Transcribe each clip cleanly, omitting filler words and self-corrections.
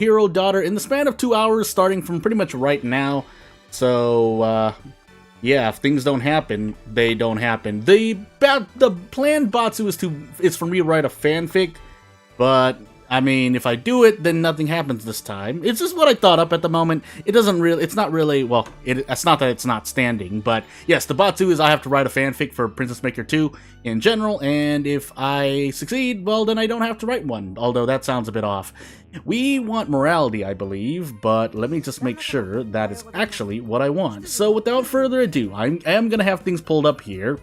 hero daughter in the span of 2 hours, starting from pretty much right now. So, yeah, if things don't happen, they don't happen. The planned Batsu is for me to write a fanfic, but I mean, if I do it, then nothing happens this time. It's just what I thought up at the moment. It doesn't really, it's not really, well, it's not that it's not standing, but yes, the Batsu is I have to write a fanfic for Princess Maker 2 in general, and if I succeed, well, then I don't have to write one, although that sounds a bit off. We want morality, I believe, but let me just make sure that is actually what I want. So without further ado, I am going to have things pulled up here,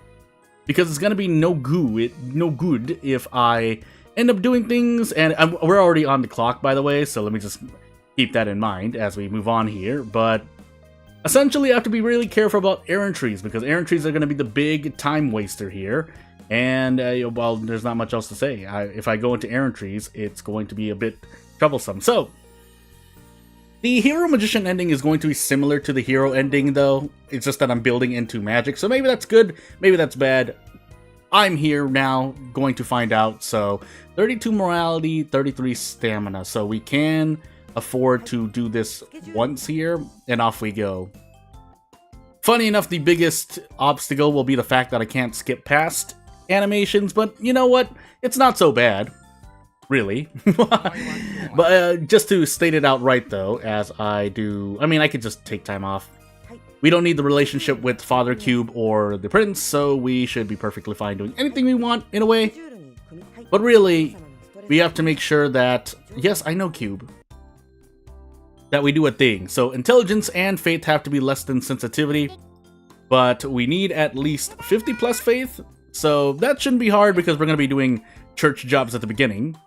because it's going to be no good if I end up doing things, and we're already on the clock, by the way, so let me just keep that in mind as we move on here. But essentially, I have to be really careful about errand trees, because errand trees are going to be the big time waster here. And, well, there's not much else to say. If I go into errand trees, it's going to be a bit troublesome. So, the Hero Magician ending is going to be similar to the Hero ending, though. It's just that I'm building into magic, so maybe that's good, maybe that's bad. I'm here now, going to find out. So 32 morality, 33 stamina. So we can afford to do this once here, and off we go. Funny enough, the biggest obstacle will be the fact that I can't skip past animations, but you know what? It's not so bad, really. But just to state it outright, though, as I do, I mean, I could just take time off. We don't need the relationship with Father Cube or the Prince, so we should be perfectly fine doing anything we want, in a way. But really, we have to make sure that, yes, I know Cube, that we do a thing. So intelligence and faith have to be less than sensitivity, but we need at least 50 plus faith, so that shouldn't be hard because we're going to be doing church jobs at the beginning.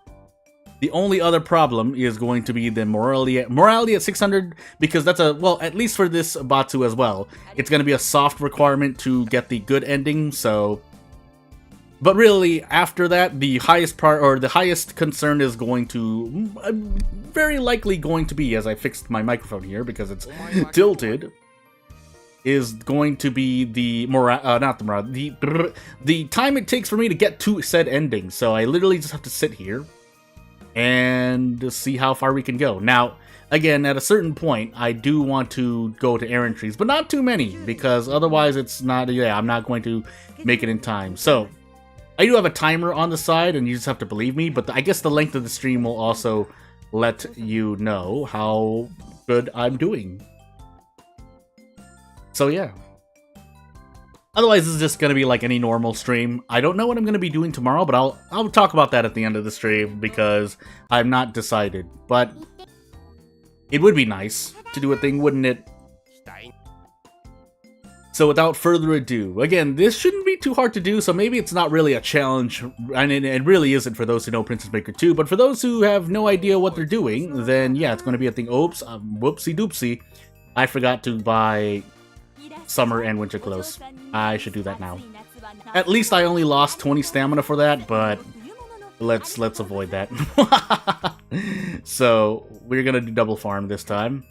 The only other problem is going to be the morality at 600, because that's well, at least for this Batsu as well, it's going to be a soft requirement to get the good ending, so. But really, after that, the highest concern is going to, very likely going to be, as I fixed my microphone here because it's tilted, is going to be the the time it takes for me to get to said ending. So I literally just have to sit here and see how far we can go. Now, again, at a certain point, I do want to go to errand trees, but not too many, because otherwise it's not, yeah, I'm not going to make it in time. So, I do have a timer on the side, and you just have to believe me, but I guess the length of the stream will also let you know how good I'm doing. So, yeah. Otherwise, this is just going to be like any normal stream. I don't know what I'm going to be doing tomorrow, but I'll talk about that at the end of the stream because I'm not decided. But it would be nice to do a thing, wouldn't it? So without further ado, again, this shouldn't be too hard to do, so maybe it's not really a challenge, and it really isn't for those who know Princess Maker 2, but for those who have no idea what they're doing, then yeah, it's going to be a thing. Oops, whoopsie doopsie. I forgot to buy summer and winter clothes. I should do that now. At least I only lost 20 stamina for that, but let's avoid that. So we're gonna do double farm this time.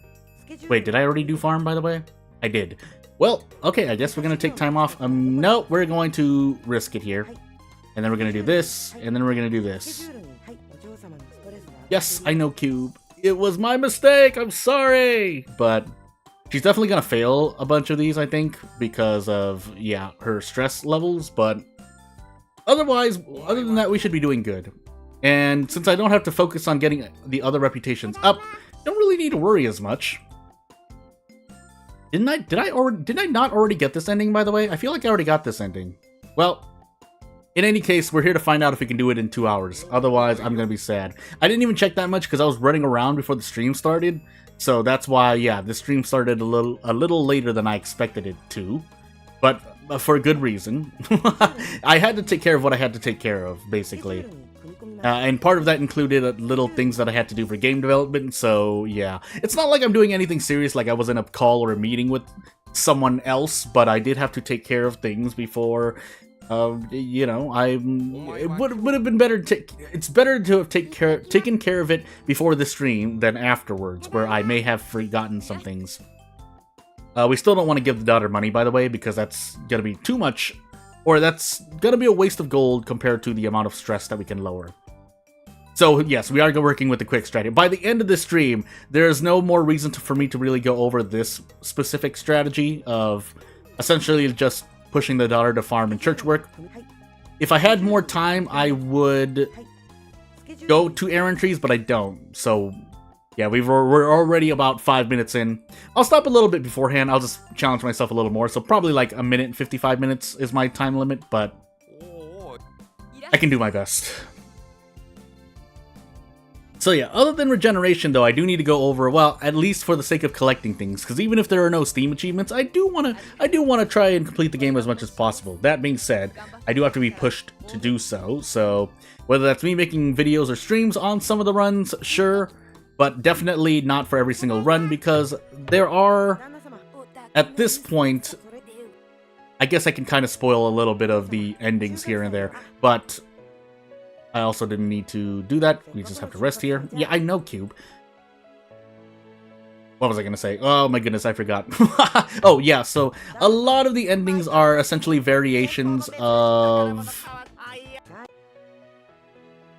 Wait, did I already do farm, by the way? I did. Well, okay, I guess we're gonna take time off. No, we're going to risk it here. And then we're gonna do this, and then we're gonna do this. Yes, I know, Cube. It was my mistake, I'm sorry! But she's definitely gonna fail a bunch of these, I think, because of, yeah, her stress levels, but otherwise, other than that, we should be doing good. And since I don't have to focus on getting the other reputations up, don't really need to worry as much. Did I not already get this ending, by the way? I feel like I already got this ending. Well, in any case, we're here to find out if we can do it in 2 hours. Otherwise, I'm gonna be sad. I didn't even check that much because I was running around before the stream started. So that's why, yeah, the stream started a little later than I expected it to, but for a good reason. I had to take care of what I had to take care of, basically. And part of that included little things that I had to do for game development, so yeah. It's not like I'm doing anything serious, like I was in a call or a meeting with someone else, but I did have to take care of things before, you know, it would have been better to, it's better to have taken care of it before the stream than afterwards, where I may have forgotten some things. We still don't want to give the daughter money, by the way, because that's gonna be too much, or that's gonna be a waste of gold compared to the amount of stress that we can lower. So, yes, we are working with the quick strategy. By the end of this stream, there's no more reason for me to really go over this specific strategy of essentially just pushing the daughter to farm and church work. If I had more time, I would go to errantries, but I don't. So, yeah, we're already about 5 minutes in. I'll stop a little bit beforehand. I'll just challenge myself a little more. So probably like 1 minute and 55 minutes is my time limit, but I can do my best. So yeah, other than regeneration though, I do need to go over, well, at least for the sake of collecting things, because even if there are no Steam achievements, I do want to try and complete the game as much as possible. That being said, I do have to be pushed to do so. So whether that's me making videos or streams on some of the runs, sure, but definitely not for every single run, because there are, at this point, I guess I can kind of spoil a little bit of the endings here and there, but I also didn't need to do that. We just have to rest here. Yeah, I know, Cube. What was I going to say? Oh my goodness, I forgot. Oh yeah, so a lot of the endings are essentially variations of...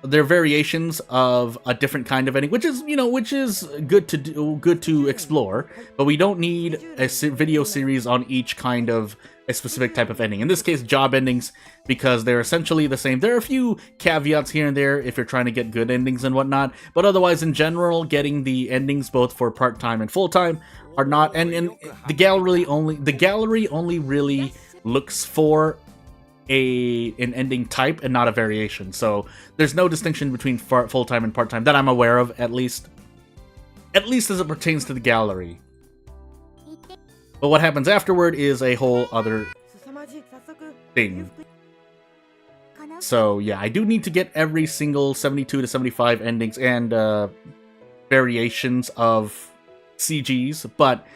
They're variations of a different kind of ending, which is, you know, which is good to do, good to explore, but we don't need a video series on each kind of a specific type of ending. In this case, job endings, because they're essentially the same. There are a few caveats here and there if you're trying to get good endings and whatnot, but otherwise, in general, getting the endings both for part-time and full-time are not, and the gallery only really looks for an ending type and not a variation. So there's no distinction between full-time and part-time that I'm aware of, at least as it pertains to the gallery. But what happens afterward is a whole other thing. So yeah, I do need to get every single 72 to 75 endings and variations of CGs, but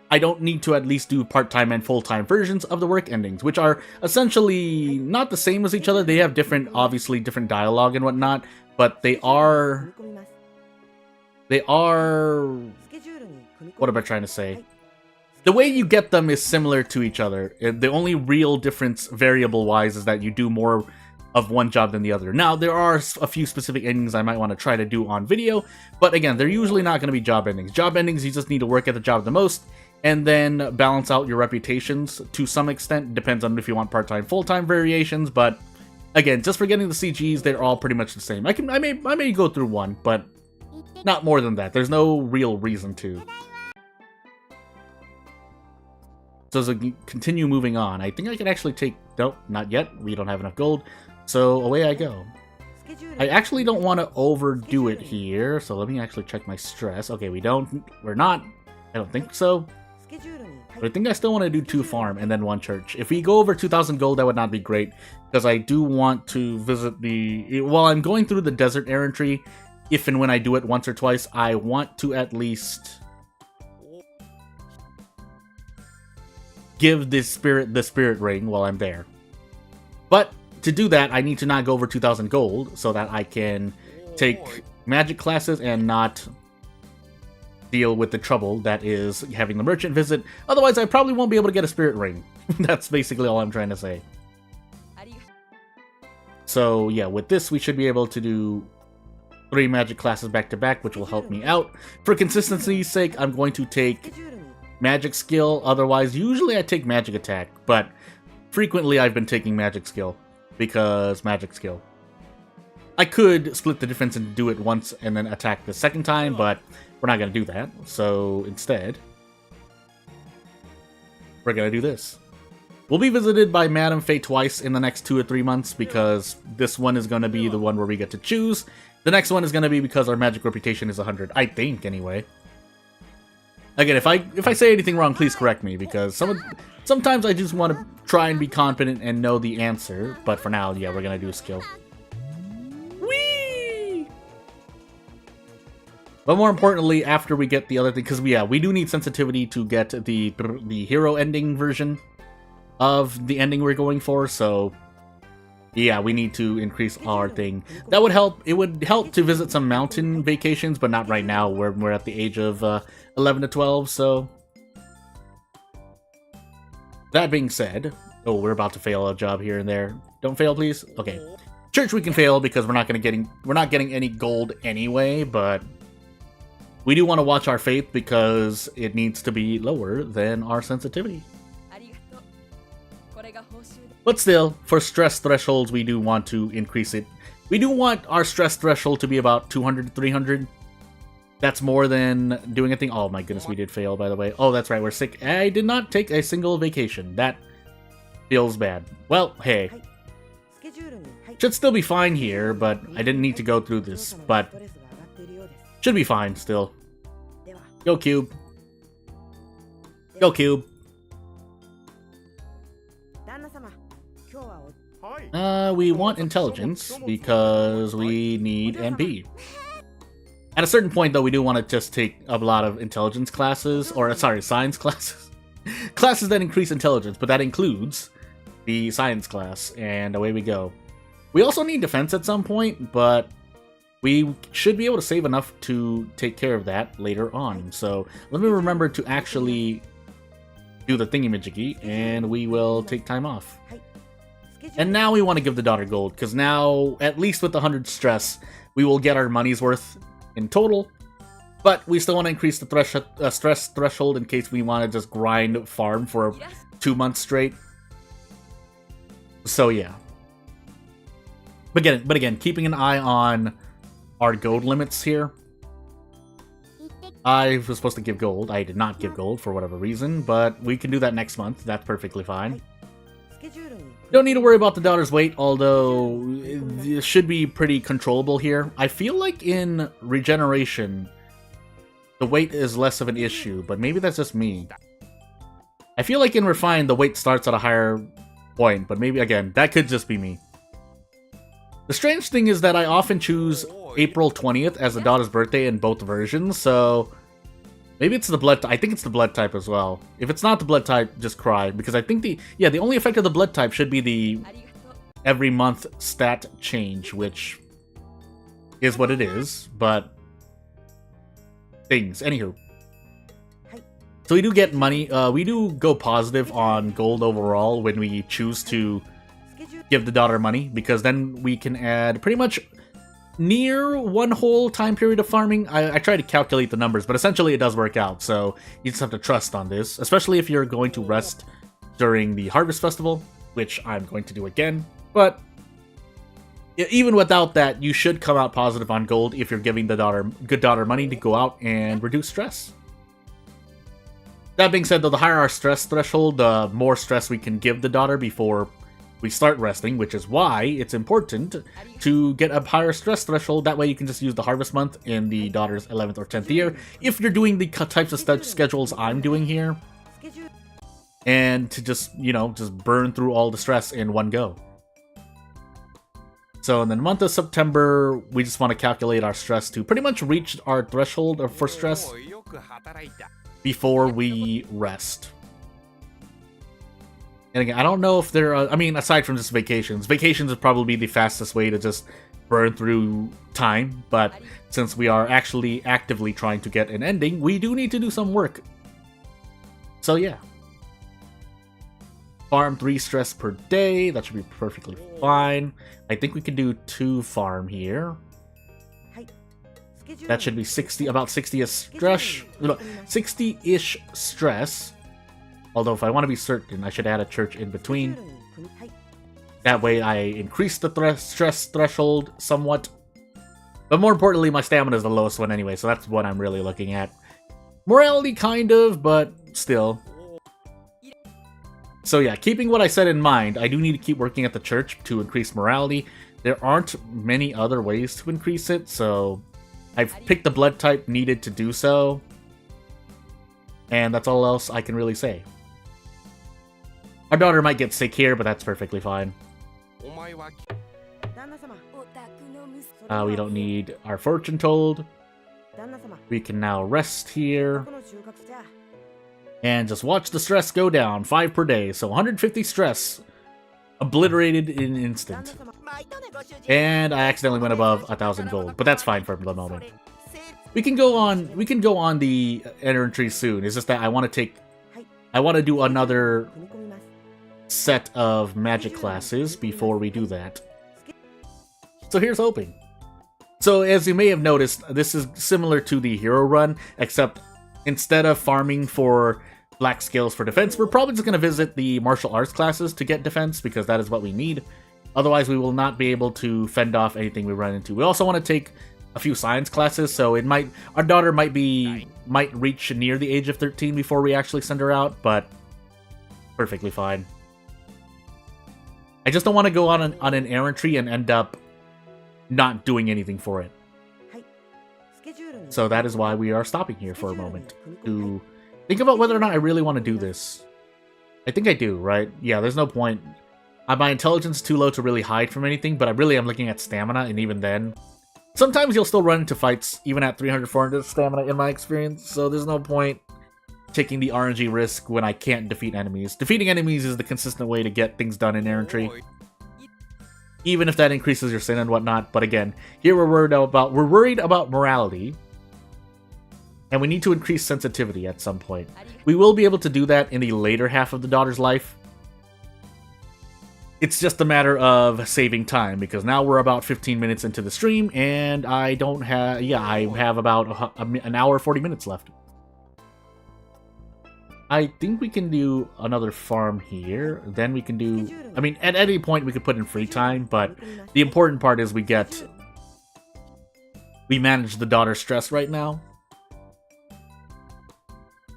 I don't need to at least do part-time and full-time versions of the work endings, which are essentially not the same as each other. They have different, obviously different dialogue and whatnot, but they are, what am I trying to say? The way you get them is similar to each other. The only real difference variable-wise is that you do more of one job than the other. Now, there are a few specific endings I might want to try to do on video, but again, they're usually not going to be job endings. Job endings, you just need to work at the job the most, and then balance out your reputations to some extent. Depends on if you want part-time, full-time variations, but again, just for getting the CGs, they're all pretty much the same. I may go through one, but not more than that. There's no real reason to. So as I continue moving on, I think I can actually take... Nope, not yet. We don't have enough gold. So away I go. I actually don't want to overdo it here, so let me actually check my stress. Okay, we're not. I don't think so. But I think I still want to do 2 farm and then 1 church. If we go over 2,000 gold, that would not be great, because I do want to visit the... While I'm going through the desert errantry, if and when I do it once or twice, I want to at least give the spirit ring while I'm there. But to do that, I need to not go over 2,000 gold so that I can take magic classes and not deal with the trouble that is having the merchant visit. Otherwise, I probably won't be able to get a spirit ring. That's basically all I'm trying to say. So yeah, with this, we should be able to do 3 magic classes back to back, which will help me out. For consistency's sake, I'm going to take magic skill. Otherwise, usually I take magic attack, but frequently I've been taking magic skill because magic skill. I could split the difference and do it once and then attack the second time, but we're not going to do that. So instead, we're going to do this. We'll be visited by Madame Fate twice in the next 2 or 3 months, because this one is going to be the one where we get to choose. The next one is going to be because our magic reputation is 100, I think, anyway. Again, if I say anything wrong, please correct me, because sometimes I just want to try and be confident and know the answer. But for now, yeah, we're going to do a skill. Whee! But more importantly, after we get the other thing, because we do need sensitivity to get the hero ending version of the ending we're going for, so yeah, we need to increase our thing. That would help. It would help to visit some mountain vacations, but not right now. We're at the age of 11 to 12, so... That being said... Oh, we're about to fail a job here and there. Don't fail, please? Okay. Church we can fail because we're not getting any gold anyway, but we do want to watch our faith because it needs to be lower than our sensitivity. But still, for stress thresholds, we do want to increase it. We do want our stress threshold to be about 200 to 300. That's more than doing a thing. Oh my goodness, we did fail, by the way. Oh, that's right, we're sick. I did not take a single vacation. That feels bad. Well, hey. Should still be fine here, but I didn't need to go through this. But should be fine still. Go Cube. Go Cube. We want intelligence because we need MP. At a certain point, though, we do want to just take a lot of intelligence classes, or sorry, science classes. Classes that increase intelligence, but that includes the science class, and away we go. We also need defense at some point, but we should be able to save enough to take care of that later on. So let me remember to actually do the thingy-majiggy, and we will take time off. And now we want to give the daughter gold, because now, at least with the 100 stress, we will get our money's worth in total. But we still want to increase the stress threshold in case we want to just grind farm for 2 months straight. So yeah. But again, keeping an eye on our gold limits here. I was supposed to give gold. I did not give gold for whatever reason, but we can do that next month. That's perfectly fine. Don't need to worry about the daughter's weight, although it should be pretty controllable here. I feel like in Regeneration, the weight is less of an issue, but maybe that's just me. I feel like in Refine, the weight starts at a higher point, but maybe, again, that could just be me. The strange thing is that I often choose April 20th as the daughter's birthday in both versions, so maybe it's the blood. I think it's the blood type as well. If it's not the blood type, just cry, because I think the only effect of the blood type should be the every month stat change, which is what it is. But things, anywho. So we do get money. We do go positive on gold overall when we choose to give the daughter money, because then we can add pretty much near one whole time period of farming. I try to calculate the numbers, but essentially it does work out, so you just have to trust on this, especially if you're going to rest during the Harvest Festival, which I'm going to do again. But even without that, you should come out positive on gold if you're giving the good daughter money to go out and reduce stress. That being said, though, the higher our stress threshold, the more stress we can give the daughter before we start resting, which is why it's important to get a higher stress threshold. That way you can just use the harvest month in the daughter's 11th or 10th year, if you're doing the types of schedules I'm doing here, and to just, just burn through all the stress in one go. So in the month of September, we just want to calculate our stress to pretty much reach our threshold for stress before we rest. And again, I don't know if there are, aside from just vacations is probably the fastest way to just burn through time, but since we are actually actively trying to get an ending, we do need to do some work. So yeah. Farm 3 stress per day, that should be perfectly fine. I think we can do 2 farm here. That should be about 60-ish stress. 60-ish stress. Although, if I want to be certain, I should add a church in between. That way, I increase the stress threshold somewhat. But more importantly, my stamina is the lowest one anyway, so that's what I'm really looking at. Morality, kind of, but still. So yeah, keeping what I said in mind, I do need to keep working at the church to increase morality. There aren't many other ways to increase it, so I've picked the blood type needed to do so. And that's all else I can really say. Our daughter might get sick here, but that's perfectly fine. We don't need our fortune told. We can now rest here. And just watch the stress go down, 5 per day. So 150 stress obliterated in an instant. And I accidentally went above 1,000 gold, but that's fine for the moment. We can go on the entry soon. It's just that I want to do another set of magic classes before we do that. So here's hoping. So as you may have noticed, this is similar to the hero run, except instead of farming for black skills for defense, we're probably just going to visit the martial arts classes to get defense, because that is what we need. Otherwise, we will not be able to fend off anything we run into. We also want to take a few science classes, so our daughter might reach near the age of 13 before we actually send her out, but perfectly fine. I just don't want to go on an errantry and end up not doing anything for it. So that is why we are stopping here for a moment to think about whether or not I really want to do this. I think I do, right? Yeah, there's no point. My intelligence is too low to really hide from anything, but I really am looking at stamina, and even then, sometimes you'll still run into fights even at 300, 400 stamina in my experience, so there's no point taking the RNG risk when I can't defeat enemies. Defeating enemies is the consistent way to get things done in errantry, even if that increases your sin and whatnot. But again, here we're worried about morality, and we need to increase sensitivity at some point. We will be able to do that in the later half of the daughter's life. It's just a matter of saving time, because now we're about 15 minutes into the stream, and I have about an hour 40 minutes left. I think we can do another farm here. Then we can do... I mean, at any point we could put in free time, but the important part is we manage the daughter's stress right now.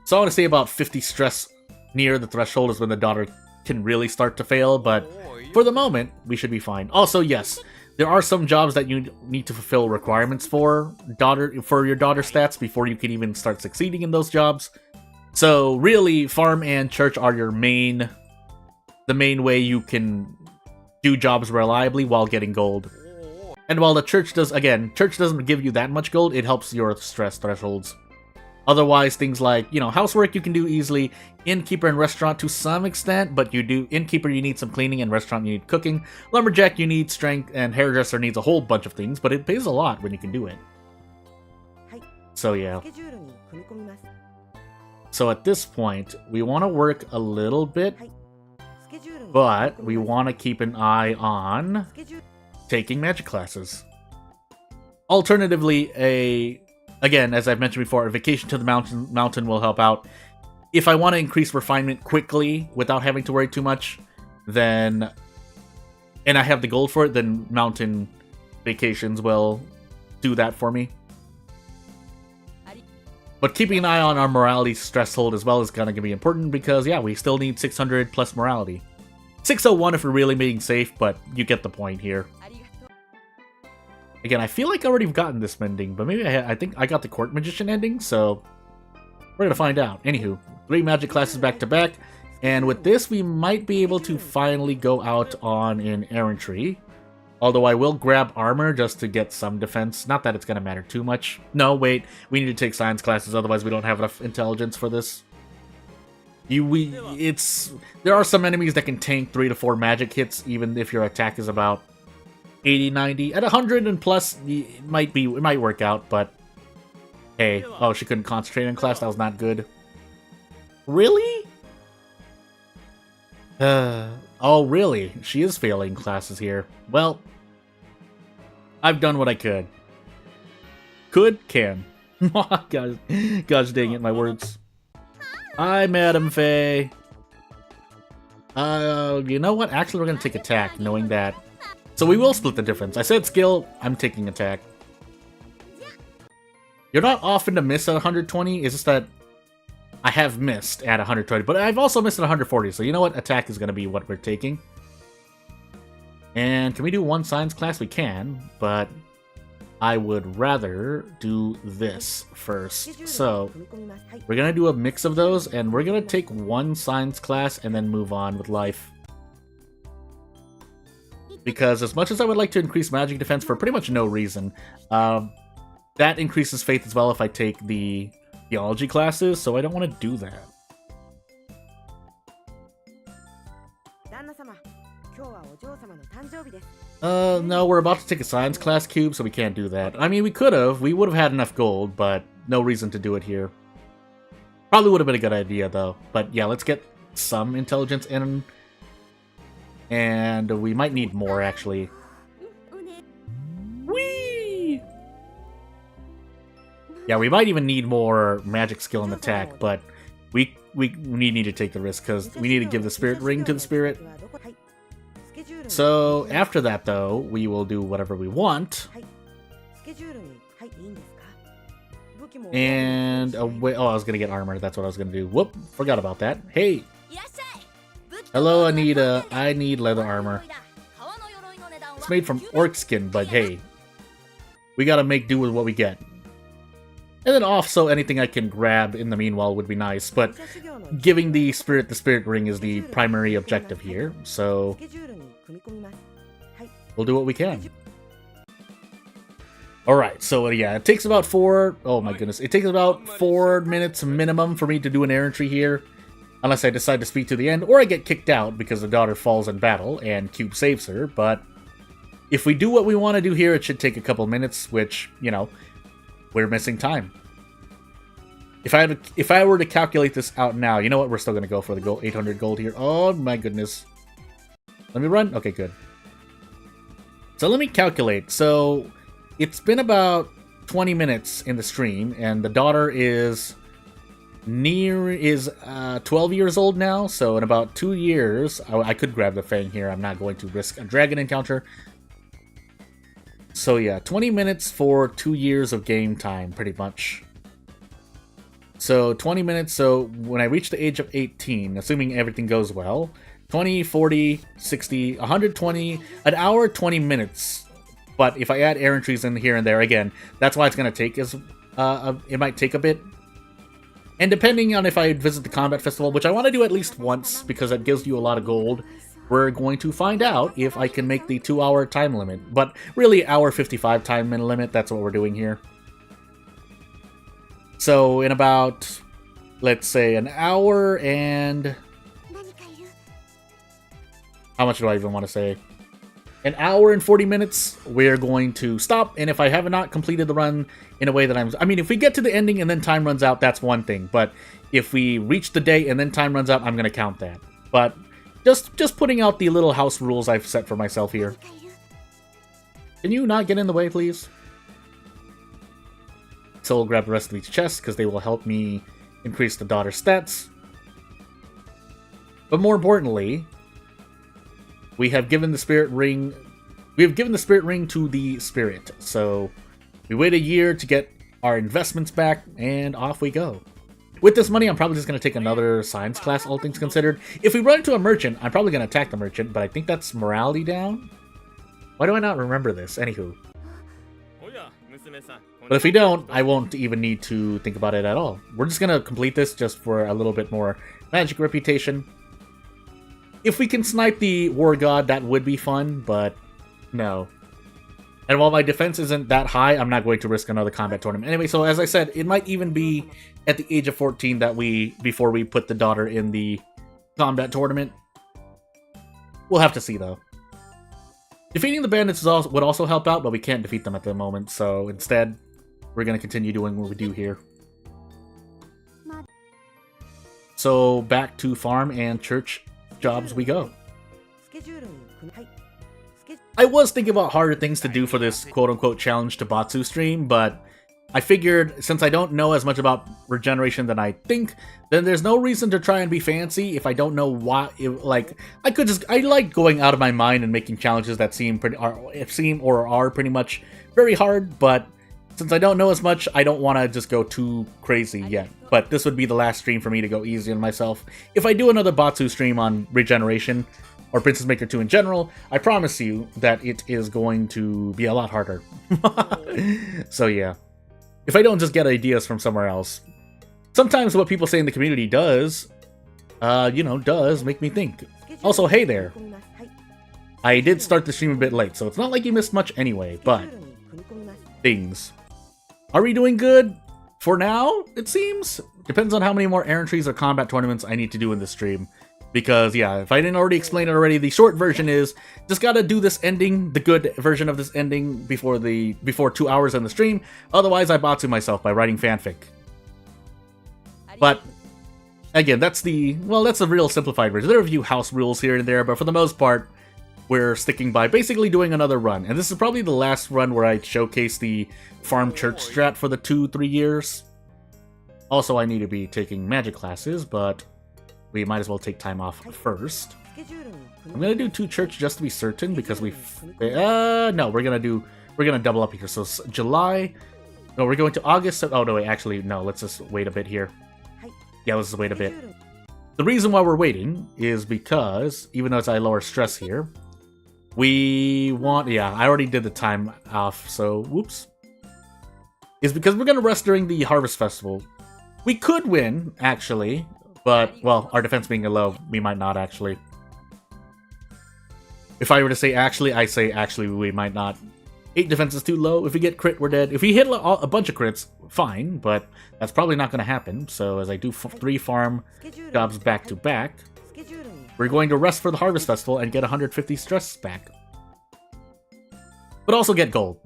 So I want to say about 50 stress near the threshold is when the daughter can really start to fail, but for the moment, we should be fine. Also, yes, there are some jobs that you need to fulfill requirements for your daughter stats before you can even start succeeding in those jobs. So really, farm and church are the main way you can do jobs reliably while getting gold. And while the church doesn't give you that much gold, it helps your stress thresholds. Otherwise, things like, housework you can do easily, innkeeper and restaurant to some extent, but innkeeper you need some cleaning, and restaurant you need cooking. Lumberjack you need strength, and hairdresser needs a whole bunch of things, but it pays a lot when you can do it. So yeah. So at this point, we want to work a little bit, but we want to keep an eye on taking magic classes. Alternatively, again, as I've mentioned before, a vacation to the mountain will help out. If I want to increase refinement quickly without having to worry too much, and I have the gold for it, then mountain vacations will do that for me. But keeping an eye on our morality threshold as well is going to be important, because, yeah, we still need 600 plus morality. 601 if we're really being safe, but you get the point here. Again, I feel like I already have gotten this ending, but maybe I think I got the Court Magician ending, so we're going to find out. Anywho, 3 magic classes back to back, and with this we might be able to finally go out on an errantry. Although I will grab armor just to get some defense. Not that it's going to matter too much. No, wait. We need to take science classes, otherwise we don't have enough intelligence for this. There are some enemies that can tank 3 to 4 magic hits, even if your attack is about 80, 90. At 100 and plus, it might work out, but hey. Oh, she couldn't concentrate in class? That was not good. Really? Oh, really? She is failing classes here. Well, I've done what I could. Can. Gosh dang it, my words. Hi, Madam Faye. You know what? Actually, we're gonna take attack, knowing that. So we will split the difference. I said skill, I'm taking attack. You're not often to miss at 120, it's just that I have missed at 120, but I've also missed at 140, so you know what? Attack is going to be what we're taking. And can we do 1 science class? We can, but I would rather do this first. So we're going to do a mix of those, and we're going to take 1 science class and then move on with life. Because as much as I would like to increase magic defense for pretty much no reason, that increases faith as well if I take the theology classes, so I don't want to do that. No, we're about to take a science class cube, so we can't do that. I mean, we could have. We would have had enough gold, but no reason to do it here. Probably would have been a good idea, though. But yeah, let's get some intelligence in. And we might need more, actually. Yeah, we might even need more magic skill and attack, but we need to take the risk because we need to give the spirit ring to the spirit. So after that, though, we will do whatever we want. And oh, I was gonna get armor. That's what I was gonna do. Whoop, forgot about that. Hey, hello, Anita. I need leather armor. It's made from orc skin, but hey, we gotta make do with what we get. And then also anything I can grab in the meanwhile would be nice, but giving the spirit ring is the primary objective here, so we'll do what we can. Alright, so yeah, it takes about oh my goodness, it takes about 4 minutes minimum for me to do an errantry here, unless I decide to speak to the end, or I get kicked out because the daughter falls in battle and Cube saves her, but if we do what we want to do here, it should take a couple minutes, which, you know, we're missing time. If I were to calculate this out now, you know what? We're still going to go for the gold, 800 gold here. Oh my goodness. Let me run. Okay, good. So let me calculate. So it's been about 20 minutes in the stream, and the daughter is 12 years old now. So in about 2 years, I could grab the Fang here. I'm not going to risk a dragon encounter. So yeah, 20 minutes for 2 years of game time, pretty much. So 20 minutes, so when I reach the age of 18, assuming everything goes well, 20, 40, 60, 120, an hour, 20 minutes. But if I add errantries in here and there, again, that's why it's going to take it might take a bit. And depending on if I visit the combat festival, which I want to do at least once, because that gives you a lot of gold, we're going to find out if I can make the 2-hour time limit. But really, hour 55 time limit, that's what we're doing here. So in about, let's say, an hour and... how much do I even want to say? An hour and 40 minutes, we're going to stop. And if I have not completed the run in a way that I mean, if we get to the ending and then time runs out, that's one thing. But if we reach the day and then time runs out, I'm going to count that. But just putting out the little house rules I've set for myself here. Can you not get in the way, please? So we'll grab the rest of these chests because they will help me increase the daughter's stats. But more importantly, we have given the spirit ring. We have given the spirit ring to the spirit. So we wait a year to get our investments back, and off we go. With this money, I'm probably just going to take another science class, all things considered. If we run into a merchant, I'm probably going to attack the merchant, but I think that's morality down. Why do I not remember this? Anywho. But if we don't, I won't even need to think about it at all. We're just going to complete this just for a little bit more magic reputation. If we can snipe the war god, that would be fun, but no. And while my defense isn't that high, I'm not going to risk another combat tournament. Anyway, so as I said, it might even be at the age of 14 that before we put the daughter in the combat tournament. We'll have to see, though. Defeating the bandits would also help out, but we can't defeat them at the moment, so instead, we're going to continue doing what we do here. So, back to farm and church jobs we go. I was thinking about harder things to do for this quote-unquote challenge to Batsu stream, but I figured since I don't know as much about regeneration than I think, then there's no reason to try and be fancy if I don't know why. I like going out of my mind and making challenges that seem or are pretty much very hard, but since I don't know as much, I don't want to just go too crazy yet. But this would be the last stream for me to go easy on myself. If I do another Batsu stream on regeneration, or Princess Maker 2 in general, I promise you that it is going to be a lot harder. So yeah. If I don't just get ideas from somewhere else. Sometimes what people say in the community does make me think. Also, hey there. I did start the stream a bit late, so it's not like you missed much anyway, but... things. Are we doing good? For now, it seems. Depends on how many more errantries or combat tournaments I need to do in this stream. Because, yeah, if I didn't already explain it already, the short version is just gotta do this ending, the good version of this ending, before 2 hours in the stream. Otherwise, I Batsu myself by writing fanfic. But, again, that's the real simplified version. There are a few house rules here and there, but for the most part, we're sticking by basically doing another run. And this is probably the last run where I showcase the farm church strat for the 2-3 years. Also, I need to be taking magic classes, but we might as well take time off first. I'm gonna do 2 church just to be certain because no, we're gonna double up here. So July, no, we're going to August. Oh no, wait, actually no. Let's just wait a bit here. Yeah, let's just wait a bit. The reason why we're waiting is because even though it's I lower stress here, we want. Yeah, I already did the time off. So whoops. Is because we're gonna rest during the Harvest Festival. We could win actually, but well, our defense being low, we might not actually. If I were to say actually, I say actually we might not. 8 defense is too low. If we get crit, we're dead. If we hit a bunch of crits, fine, but that's probably not going to happen. So as I do 3 farm jobs back to back, we're going to rest for the Harvest Festival and get 150 stress back. But also get gold.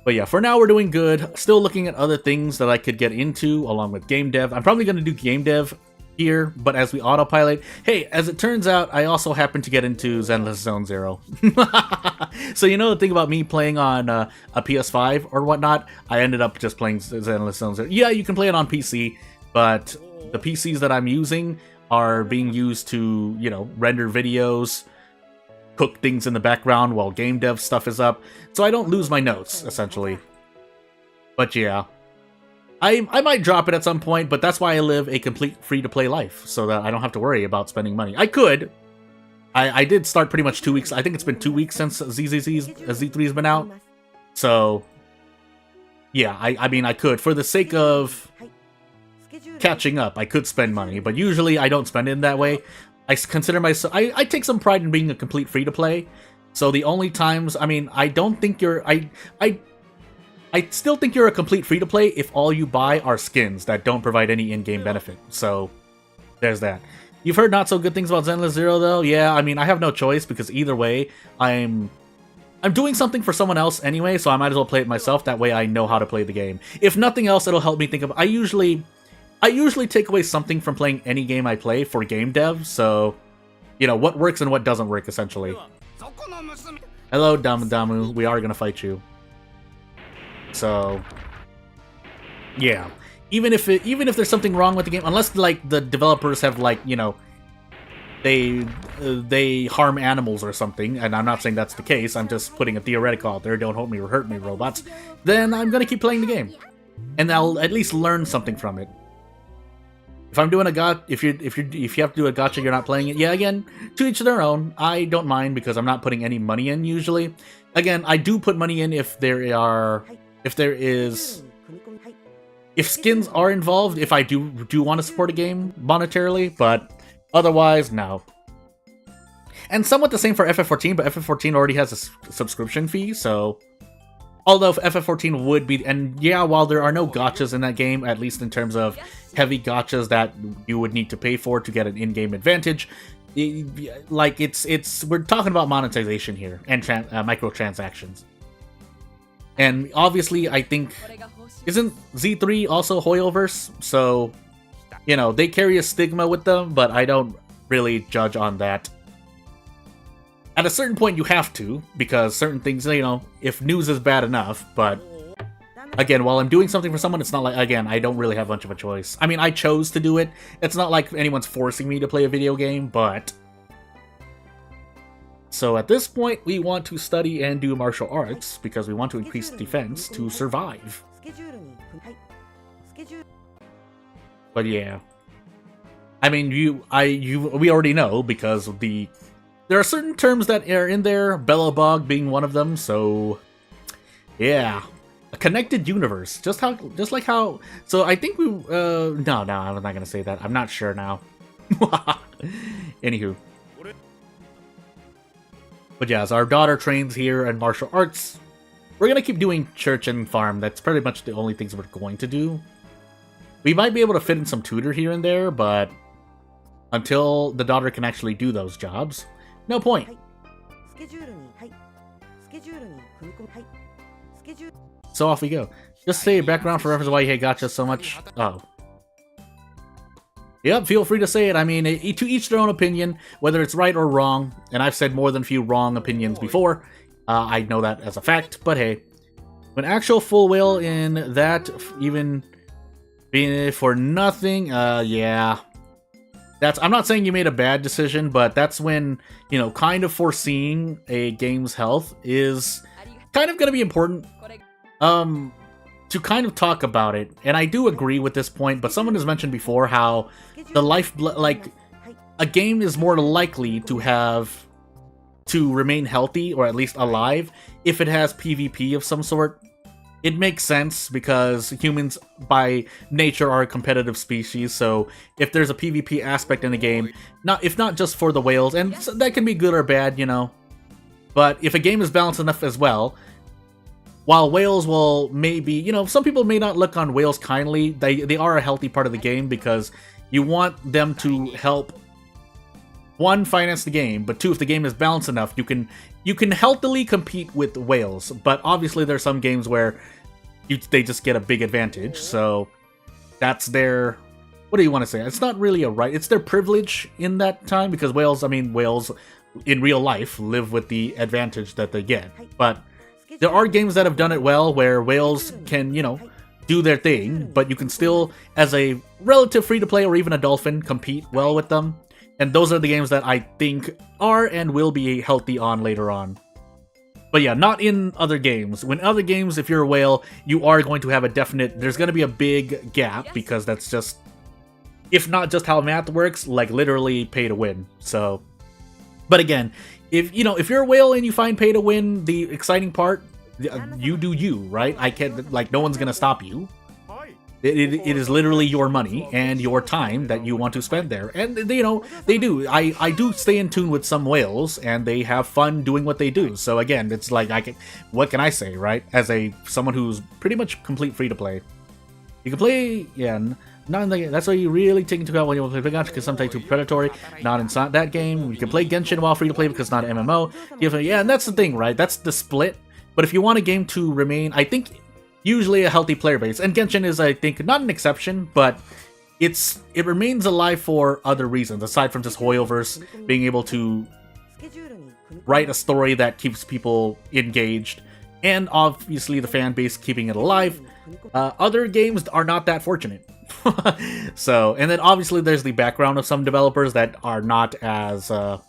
But yeah, for now we're doing good. Still looking at other things that I could get into along with game dev. I'm probably going to do game dev here, but as we autopilot, hey, as it turns out, I also happen to get into Zenless Zone Zero. So you know the thing about me playing on a PS5 or whatnot, I ended up just playing Zenless Zone Zero. Yeah, you can play it on PC, but the PCs that I'm using are being used to, you know, render videos, cook things in the background while game dev stuff is up, so I don't lose my notes, essentially. But yeah. I might drop it at some point, but that's why I live a complete free-to-play life, so that I don't have to worry about spending money. I could. I did start pretty much 2 weeks. I think it's been 2 weeks since Z3's been out. So, yeah, I mean, I could. For the sake of catching up, I could spend money, but usually I don't spend it in that way. I consider myself... I take some pride in being a complete free-to-play, so the only times... I mean, I don't think you're... I still think you're a complete free-to-play if all you buy are skins that don't provide any in-game benefit. So, there's that. You've heard not so good things about Zenless Zero, though? Yeah, I mean, I have no choice, because either way, I'm doing something for someone else anyway, so I might as well play it myself. That way I know how to play the game. If nothing else, it'll help me think of... I usually take away something from playing any game I play for game dev, so... You know, what works and what doesn't work, essentially. Hello, Damu. We are gonna fight you. So, yeah. Even if there's something wrong with the game, unless like the developers have like, you know, they harm animals or something, and I'm not saying that's the case. I'm just putting a theoretical out there. Don't hurt me, robots. Then I'm gonna keep playing the game, and I'll at least learn something from it. If I'm doing a if you have to do a gacha, you're not playing it. Yeah, again, to each their own. I don't mind because I'm not putting any money in usually. Again, I do put money in if skins are involved, if I do want to support a game monetarily, but otherwise, no. And somewhat the same for FF14, but FF14 already has a subscription fee, so... Although FF14 would be... And yeah, while there are no gachas in that game, at least in terms of heavy gachas that you would need to pay for to get an in-game advantage, like, we're talking about monetization here, and microtransactions. And obviously, I think, isn't Z3 also Hoyoverse? So, you know, they carry a stigma with them, but I don't really judge on that. At a certain point, you have to, because certain things, you know, if news is bad enough, but again, while I'm doing something for someone, it's not like, again, I don't really have much of a choice. I mean, I chose to do it. It's not like anyone's forcing me to play a video game, but... So at this point, we want to study and do martial arts, because we want to increase defense to survive. But yeah. I mean, we already know, because there are certain terms that are in there, Bellabog being one of them, so... Yeah. A connected universe. Just like how... So I think we... No, I'm not gonna say that. I'm not sure now. Anywho. But yeah, as our daughter trains here in martial arts, we're going to keep doing church and farm. That's pretty much the only things we're going to do. We might be able to fit in some tutor here and there, but until the daughter can actually do those jobs, no point. So off we go. Just say background for reference why you hate gacha so much. Oh. Yep, feel free to say it. I mean, to each their own opinion, whether it's right or wrong. And I've said more than a few wrong opinions before. I know that as a fact, but hey. When actual full whale in that, even being for nothing, yeah. I'm not saying you made a bad decision, but that's when, you know, kind of foreseeing a game's health is kind of going to be important. To kind of talk about it, and I do agree with this point, but someone has mentioned before how the like, a game is more likely to remain healthy, or at least alive, if it has PvP of some sort. It makes sense, because humans, by nature, are a competitive species, so if there's a PvP aspect in a game, if not just for the whales, and that can be good or bad, you know, but if a game is balanced enough as well, while whales will maybe, you know, some people may not look on whales kindly, they are a healthy part of the game, because you want them to help, one, finance the game, but two, if the game is balanced enough, you can healthily compete with whales. But obviously there's some games where they just get a big advantage, so that's their, what do you want to say? It's not really a right, it's their privilege in that time, because whales in real life live with the advantage that they get. But there are games that have done it well, where whales can, you know, do their thing, but you can still, as a relative free-to-play or even a dolphin, compete well with them. And those are the games that I think are and will be healthy on later on. But yeah, not in other games. When other games, if you're a whale, you are going to have there's going to be a big gap, because that's just, if not just how math works, like literally pay to win. So, but again, if you're a whale and you find pay to win the exciting part, you do you, right? I can't, like, no one's gonna stop you. It is literally your money and your time that you want to spend there. And, you know, they do. I do stay in tune with some whales, and they have fun doing what they do. So again, it's like, what can I say, right? As someone who's pretty much complete free to play. You can play, yeah, not in the game. That's why you really take into account when you play Pickup, because sometimes too predatory. Not in that game. You can play Genshin while free to play, because it's not an MMO. Yeah, and that's the thing, right? That's the split. But if you want a game to remain, I think, usually a healthy player base, and Genshin is, I think, not an exception, but it remains alive for other reasons, aside from just Hoyoverse being able to write a story that keeps people engaged, and obviously the fan base keeping it alive. Other games are not that fortunate. So, and then obviously there's the background of some developers that are not as, let's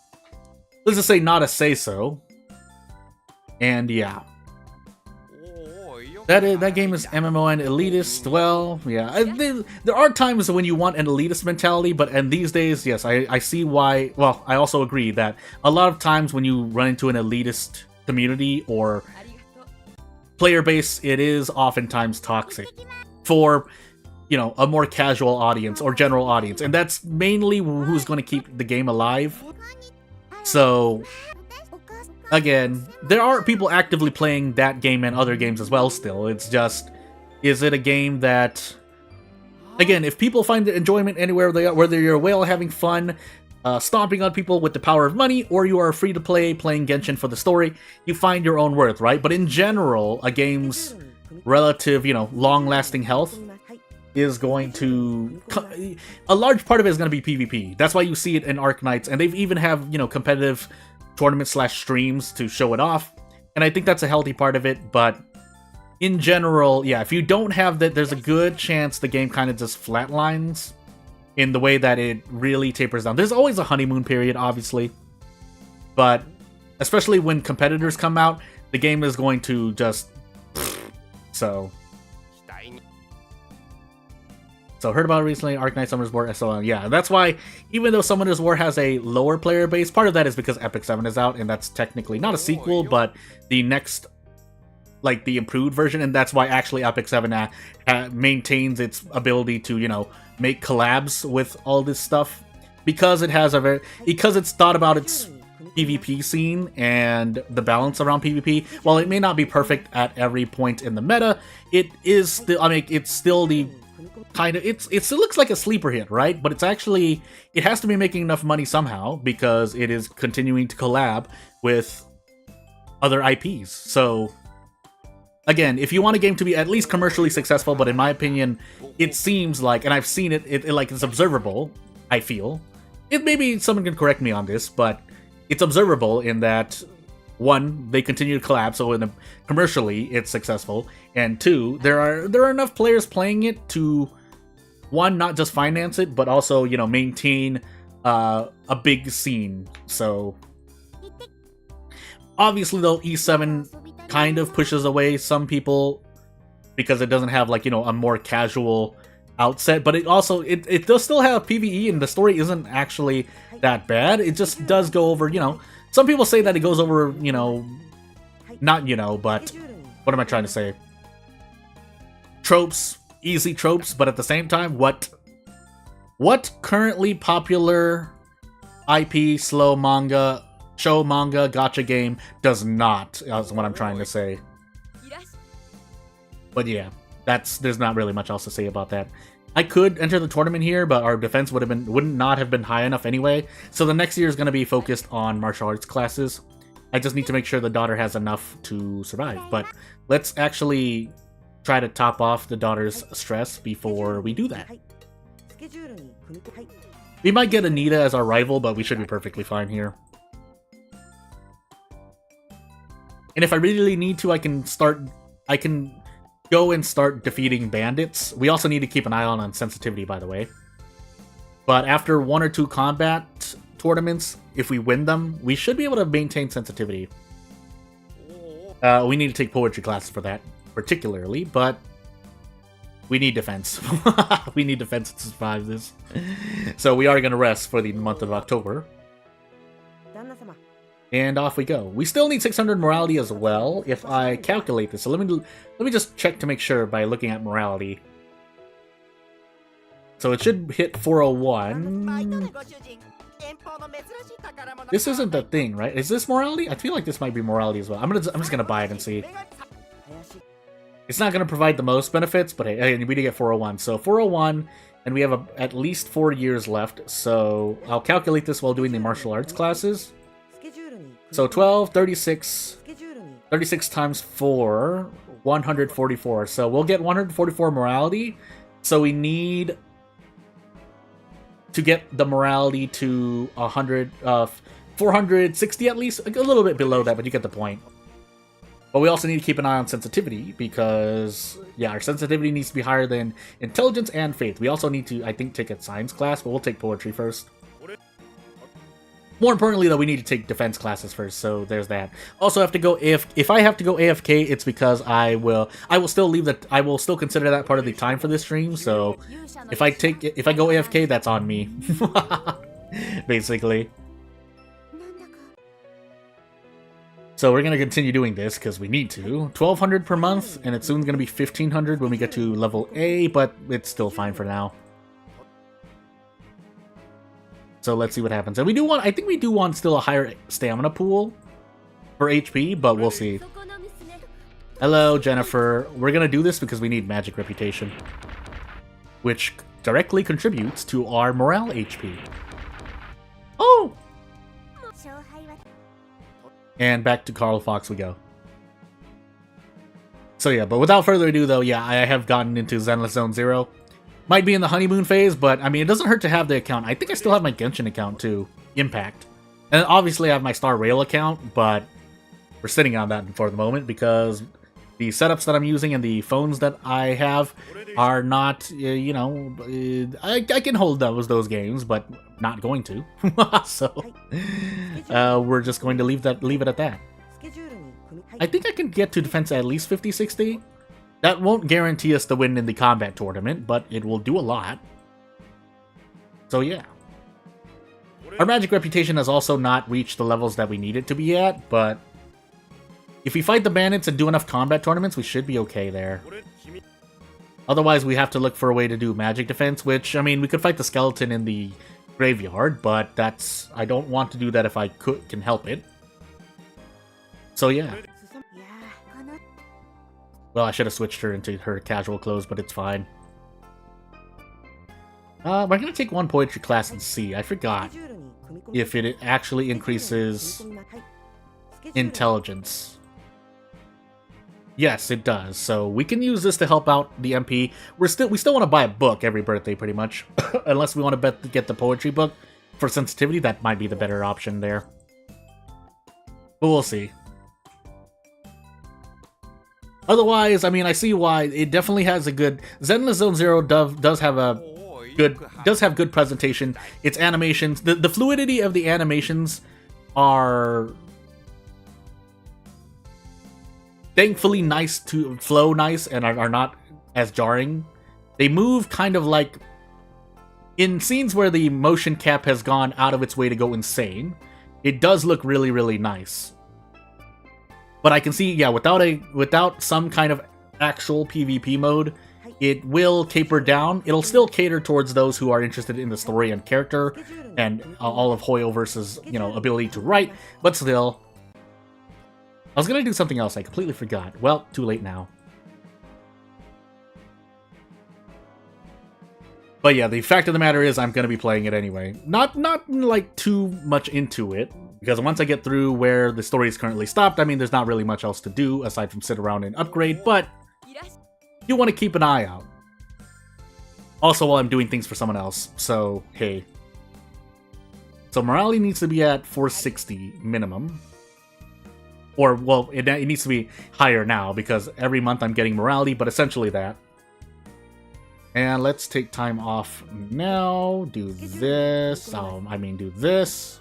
just say, not as say-so. And yeah. That game is MMO and elitist. Well, yeah, there are times when you want an elitist mentality, and these days, yes, I see why. Well, I also agree that a lot of times when you run into an elitist community or player base, it is oftentimes toxic for, you know, a more casual audience or general audience, and that's mainly who's going to keep the game alive. So, again, there are people actively playing that game and other games as well still. It's just, is it a game that, again, if people find the enjoyment anywhere they are, whether you're a whale having fun, stomping on people with the power of money, or you are free to play playing Genshin for the story, you find your own worth, right? But in general, a game's relative, you know, long-lasting health is going to, a large part of it is going to be PvP. That's why you see it in Arknights, and they've even have, you know, competitive tournament/streams to show it off, and I think that's a healthy part of it. But in general, yeah, if you don't have that, there's a good chance the game kind of just flatlines in the way that it really tapers down. There's always a honeymoon period, obviously, but especially when competitors come out, the game is going to just So heard about it recently, Arknight Summoners War SLM. Yeah, that's why, even though Summoners War has a lower player base, part of that is because Epic 7 is out, and that's technically not a sequel, but the next, like, the improved version, and that's why actually Epic 7 maintains its ability to, you know, make collabs with all this stuff, because it has because it's thought about its PvP scene and the balance around PvP. While it may not be perfect at every point in the meta, it is still, I mean, it's still the kind of, it still looks like a sleeper hit, right? But it's actually, it has to be making enough money somehow, because it is continuing to collab with other IPs. So again, if you want a game to be at least commercially successful, but in my opinion, it seems like, and I've seen it like, it's observable, I feel. Maybe someone can correct me on this, but it's observable in that, one, they continue to collab, so commercially it's successful, and two, there are enough players playing it to, one, not just finance it, but also, you know, maintain a big scene. So obviously, though, E7 kind of pushes away some people because it doesn't have, like, you know, a more casual outset, but it also it does still have PvE, and the story isn't actually that bad. It just does go over, you know, some people say that it goes over, you know, not, you know, but what am I trying to say? Tropes, easy tropes, but at the same time, what currently popular IP slow manga, show manga, gacha game does not, is what I'm trying to say. But yeah, there's not really much else to say about that. I could enter the tournament here, but our defense would not have been high enough anyway. So the next year is going to be focused on martial arts classes. I just need to make sure the daughter has enough to survive. But let's actually try to top off the daughter's stress before we do that. We might get Anita as our rival, but we should be perfectly fine here. And if I really need to, I can go and start defeating bandits. We also need to keep an eye on sensitivity, by the way. But after 1 or 2 combat tournaments, if we win them, we should be able to maintain sensitivity. We need to take poetry classes for that, particularly, but we need defense. We need defense to survive this. So we are going to rest for the month of October. And off we go. We still need 600 morality as well, if I calculate this. So let me just check to make sure by looking at morality. So it should hit 401. This isn't the thing, right? Is this morality? I feel like this might be morality as well. I'm just gonna buy it and see. It's not gonna provide the most benefits, but hey, we did get 401. So 401, and we have at least 4 years left. So I'll calculate this while doing the martial arts classes. So 12, 36 times 4, 144. So we'll get 144 morality. So we need to get the morality to 460 at least. A little bit below that, but you get the point. But we also need to keep an eye on sensitivity because, yeah, our sensitivity needs to be higher than intelligence and faith. We also need to, I think, take a science class, but we'll take poetry first. More importantly, though, we need to take defense classes first, so there's that. Also, have to go if I have to go AFK, it's because I will still consider that part of the time for this stream. So if I go AFK, that's on me, basically. So we're gonna continue doing this because we need to. 1,200 per month, and it's soon gonna be 1,500 when we get to level A, but it's still fine for now. So let's see what happens. And I think we do want still a higher stamina pool for HP, but we'll see. Hello, Jennifer. We're gonna do this because we need magic reputation, which directly contributes to our morale HP. Oh! And back to Carl Fox we go. So yeah, but without further ado though, yeah, I have gotten into Zenless Zone 0. Might be in the honeymoon phase, but I mean, it doesn't hurt to have the account. I think I still have my Genshin account too, Impact. And obviously I have my Star Rail account, but we're sitting on that for the moment because the setups that I'm using and the phones that I have are not, you know, I can hold those games, but not going to. So we're just going to leave it at that. I think I can get to defense at least 50-60. That won't guarantee us the win in the combat tournament, but it will do a lot. So yeah. Our magic reputation has also not reached the levels that we need it to be at, but if we fight the bandits and do enough combat tournaments, we should be okay there. Otherwise, we have to look for a way to do magic defense, which, I mean, we could fight the skeleton in the graveyard, but I don't want to do that if I can help it. So yeah. Well, I should have switched her into her casual clothes, but it's fine. We're gonna take one poetry class and see. I forgot if it actually increases intelligence. Yes, it does. So we can use this to help out the MP. We still want to buy a book every birthday, pretty much, unless we want to get the poetry book for sensitivity. That might be the better option there, but we'll see. Otherwise, I mean, I see why it definitely has a good. Zenless Zone Zero does have good presentation. Its animations, the fluidity of the animations are thankfully nice to flow nice and are not as jarring. They move kind of like in scenes where the motion cap has gone out of its way to go insane. It does look really, really nice. But I can see, yeah, without some kind of actual PvP mode, it will taper down. It'll still cater towards those who are interested in the story and character and all of Hoyoverse's, ability to write, but still. I was gonna do something else, I completely forgot. Well, too late now. But yeah, the fact of the matter is I'm gonna be playing it anyway. Not like too much into it, because once I get through where the story is currently stopped, I mean, there's not really much else to do aside from sit around and upgrade, but you want to keep an eye out. Also while I'm doing things for someone else, so hey. So morality needs to be at 460 minimum. Or, well, it needs to be higher now, because every month I'm getting morality, but essentially that. And let's take time off now, do this, do this.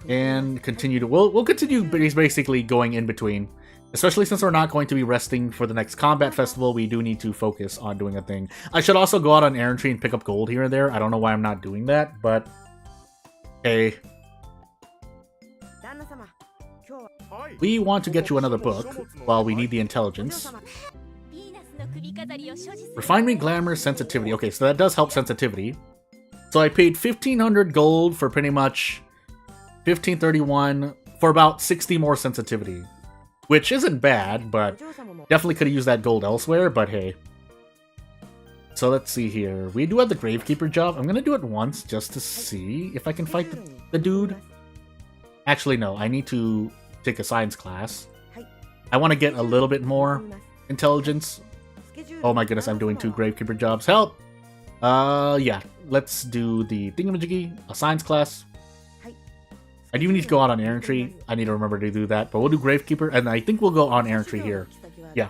And continue to, we'll continue basically going in between. Especially since we're not going to be resting for the next combat festival, we do need to focus on doing a thing. I should also go out on errantry and pick up gold here and there. I don't know why I'm not doing that, but hey. We want to get you another book while we need the intelligence. Refinement, glamour, sensitivity. Okay, so that does help sensitivity. So I paid 1,500 gold for pretty much 1,531 for about 60 more sensitivity. Which isn't bad, but definitely could have used that gold elsewhere, but hey. So let's see here. We do have the Gravekeeper job. I'm going to do it once just to see if I can fight the dude. Actually, no. I need to take a science class. I want to get a little bit more intelligence. Oh my goodness, I'm doing 2 Gravekeeper jobs. Help! Yeah. Let's do the thingamajiggy, a science class. I do need to go out on errantry. I need to remember to do that, but we'll do Gravekeeper, and I think we'll go on errantry here. Yeah.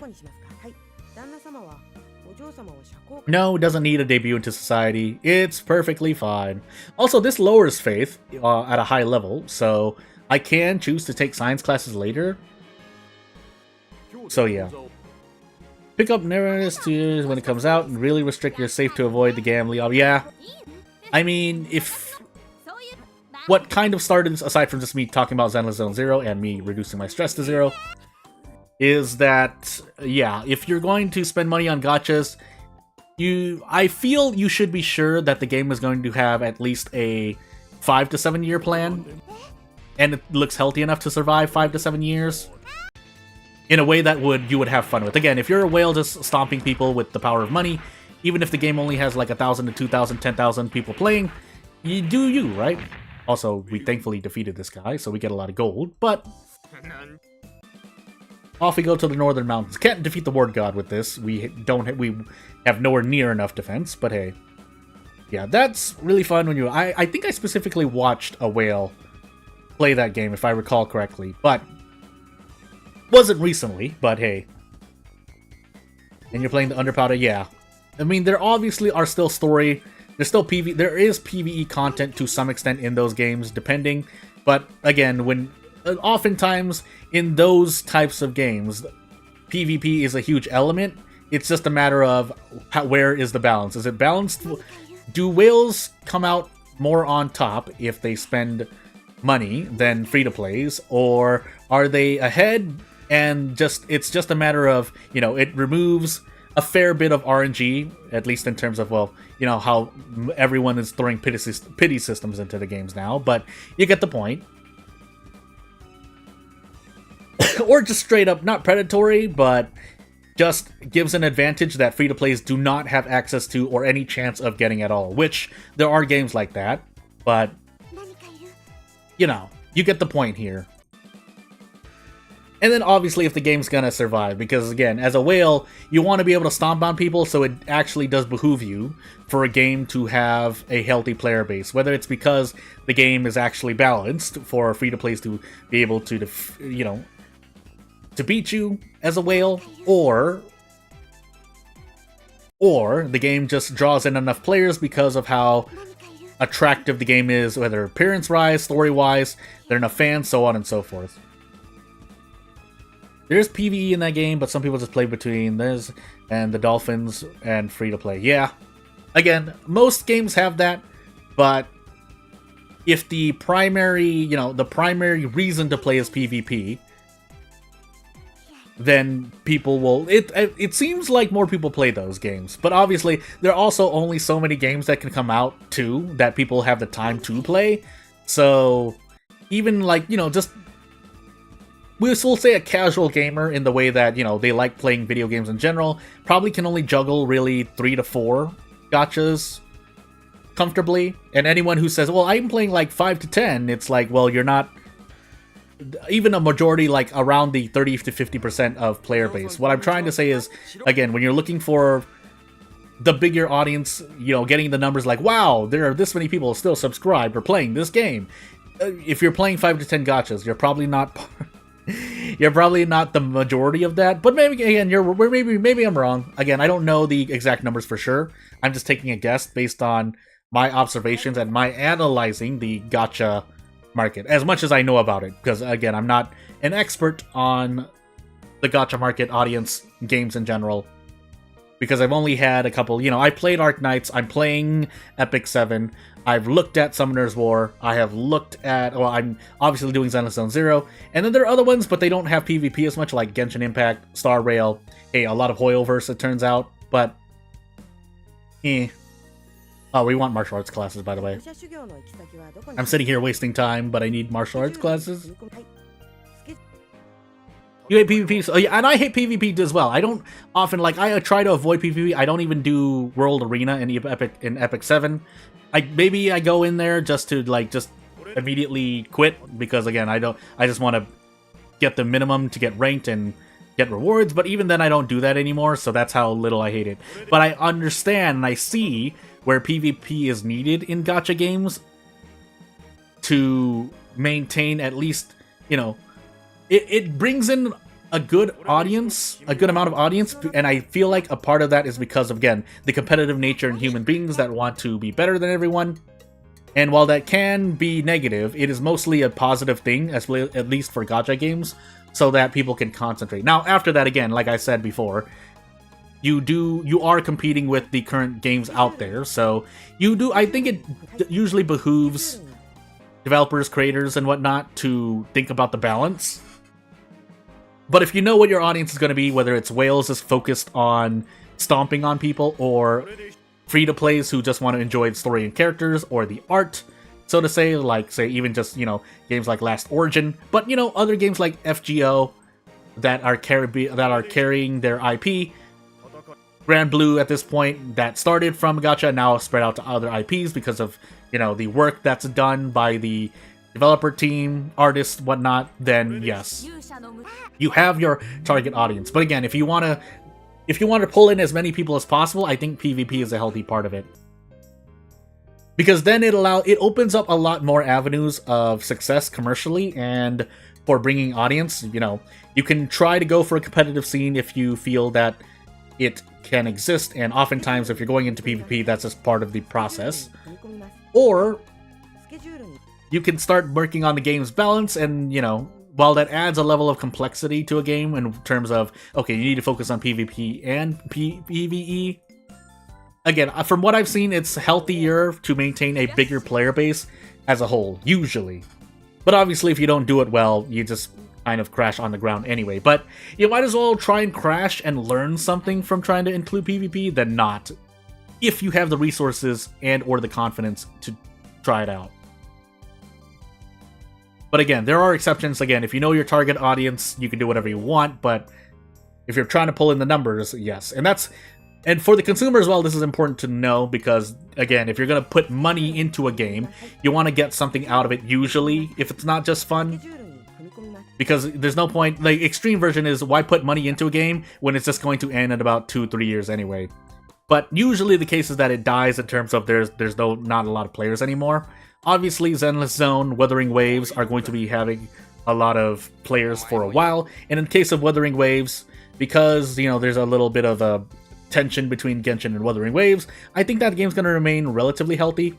No, it doesn't need a debut into society. It's perfectly fine. Also, this lowers faith at a high level, so I can choose to take science classes later. So yeah. Pick up narrowness to when it comes out, and really restrict your safe to avoid the gambling. Yeah. I mean, if... What kind of started, aside from just me talking about Zenless Zone Zero and me reducing my stress to 0, is that, yeah, if you're going to spend money on gachas, I feel you should be sure that the game is going to have at least a 5 to 7 year plan, and it looks healthy enough to survive 5 to 7 years, in a way that you would have fun with. Again, if you're a whale just stomping people with the power of money, even if the game only has like 1,000 to 2,000, 10,000 people playing, you do you, right? Also, we thankfully defeated this guy, so we get a lot of gold, but... Off we go to the Northern Mountains. Can't defeat the Ward God with this. We have nowhere near enough defense, but hey. Yeah, that's really fun when you... I think I specifically watched a whale play that game, if I recall correctly, but... Wasn't recently, but hey. And you're playing the Underpowder? Yeah. I mean, there obviously are still story... There's still there is PvE content to some extent in those games, depending. But again, oftentimes in those types of games, PvP is a huge element. It's just a matter of where is the balance. Is it balanced? Do whales come out more on top if they spend money than free-to-plays? Or are they ahead and it's just a matter of, it removes a fair bit of RNG, at least in terms of, well, how everyone is throwing pity systems into the games now, but you get the point. Or just straight up, not predatory, but just gives an advantage that free-to-plays do not have access to or any chance of getting at all, which there are games like that, but, you get the point here. And then obviously if the game's gonna survive, because again, as a whale, you want to be able to stomp on people, so it actually does behoove you for a game to have a healthy player base. Whether it's because the game is actually balanced for free-to-plays to be able to, to beat you as a whale, or the game just draws in enough players because of how attractive the game is, whether appearance-wise, story-wise, there are enough fans, so on and so forth. There's PvE in that game, but some people just play between this and the Dolphins and free-to-play. Yeah, again, most games have that, but if the primary, the primary reason to play is PvP, then people will... It seems like more people play those games, but obviously there are also only so many games that can come out, too, that people have the time to play. So, even like, just... We'll say a casual gamer in the way that, they like playing video games in general, probably can only juggle really 3 to 4 gachas comfortably. And anyone who says, well, I'm playing like 5 to 10, it's like, well, you're not... Even a majority, like around the 30 to 50% of player base. What I'm trying to say is, again, when you're looking for the bigger audience, getting the numbers like, wow, there are this many people still subscribed or playing this game. If you're playing 5 to 10 gachas, you're probably not... You're probably not the majority of that, but maybe again, maybe I'm wrong. Again, I don't know the exact numbers for sure. I'm just taking a guess based on my observations and my analyzing the gacha market as much as I know about it. Because again, I'm not an expert on the gacha market, audience, games in general. Because I've only had a couple. I played Arc Knights. I'm playing Epic 7. I've looked at Summoner's War. I have looked at... Well, I'm obviously doing Zenless Zone Zero. And then there are other ones, but they don't have PvP as much, like Genshin Impact, Star Rail. Hey, a lot of Hoyoverse, it turns out. But... Oh, we want martial arts classes, by the way. I'm sitting here wasting time, but I need martial arts classes. You hate PvP? So, yeah, and I hate PvP as well. I don't often, I try to avoid PvP. I don't even do World Arena in Epic 7. Maybe I go in there just to, just immediately quit, because, again, I just want to get the minimum to get ranked and get rewards, but even then I don't do that anymore, so that's how little I hate it. But I understand and I see where PvP is needed in gacha games to maintain at least, it brings in a good audience, a good amount of audience, and I feel like a part of that is because of, again, the competitive nature in human beings that want to be better than everyone. And while that can be negative, it is mostly a positive thing, at least for gacha games, so that people can concentrate. Now, after that, again, like I said before, you are competing with the current games out there, so I think it usually behooves developers, creators, and whatnot to think about the balance. But if you know what your audience is going to be, whether it's whales is focused on stomping on people, or free-to-plays who just want to enjoy the story and characters, or the art, so to say, even just, games like Last Origin, but, other games like FGO that are carrying their IP, Grand Blue at this point, that started from gacha, now spread out to other IPs because of, the work that's done by the developer team, artists, whatnot, then yes, you have your target audience. But again, if you want to pull in as many people as possible, I think PvP is a healthy part of it. Because then it opens up a lot more avenues of success commercially and for bringing audience. You can try to go for a competitive scene if you feel that it can exist, and oftentimes if you're going into PvP, that's just part of the process. Or you can start working on the game's balance, and, while that adds a level of complexity to a game in terms of, okay, you need to focus on PvP and PvE. Again, from what I've seen, it's healthier to maintain a bigger player base as a whole, usually. But obviously, if you don't do it well, you just kind of crash on the ground anyway. But you might as well try and crash and learn something from trying to include PvP than not, if you have the resources and or the confidence to try it out. But again, there are exceptions. Again, if you know your target audience, you can do whatever you want, but if you're trying to pull in the numbers, yes. And for the consumer as well, this is important to know, because, again, if you're going to put money into a game, you want to get something out of it usually, if it's not just fun. Because there's no point, like, extreme version is why put money into a game when it's just going to end in about 2-3 years anyway. But usually the case is that it dies in terms of there's not a lot of players anymore. Obviously, Zenless Zone, Wuthering Waves are going to be having a lot of players for a while. And in the case of Wuthering Waves, because, you know, there's a little bit of a tension between Genshin and Wuthering Waves, I think that game's going to remain relatively healthy.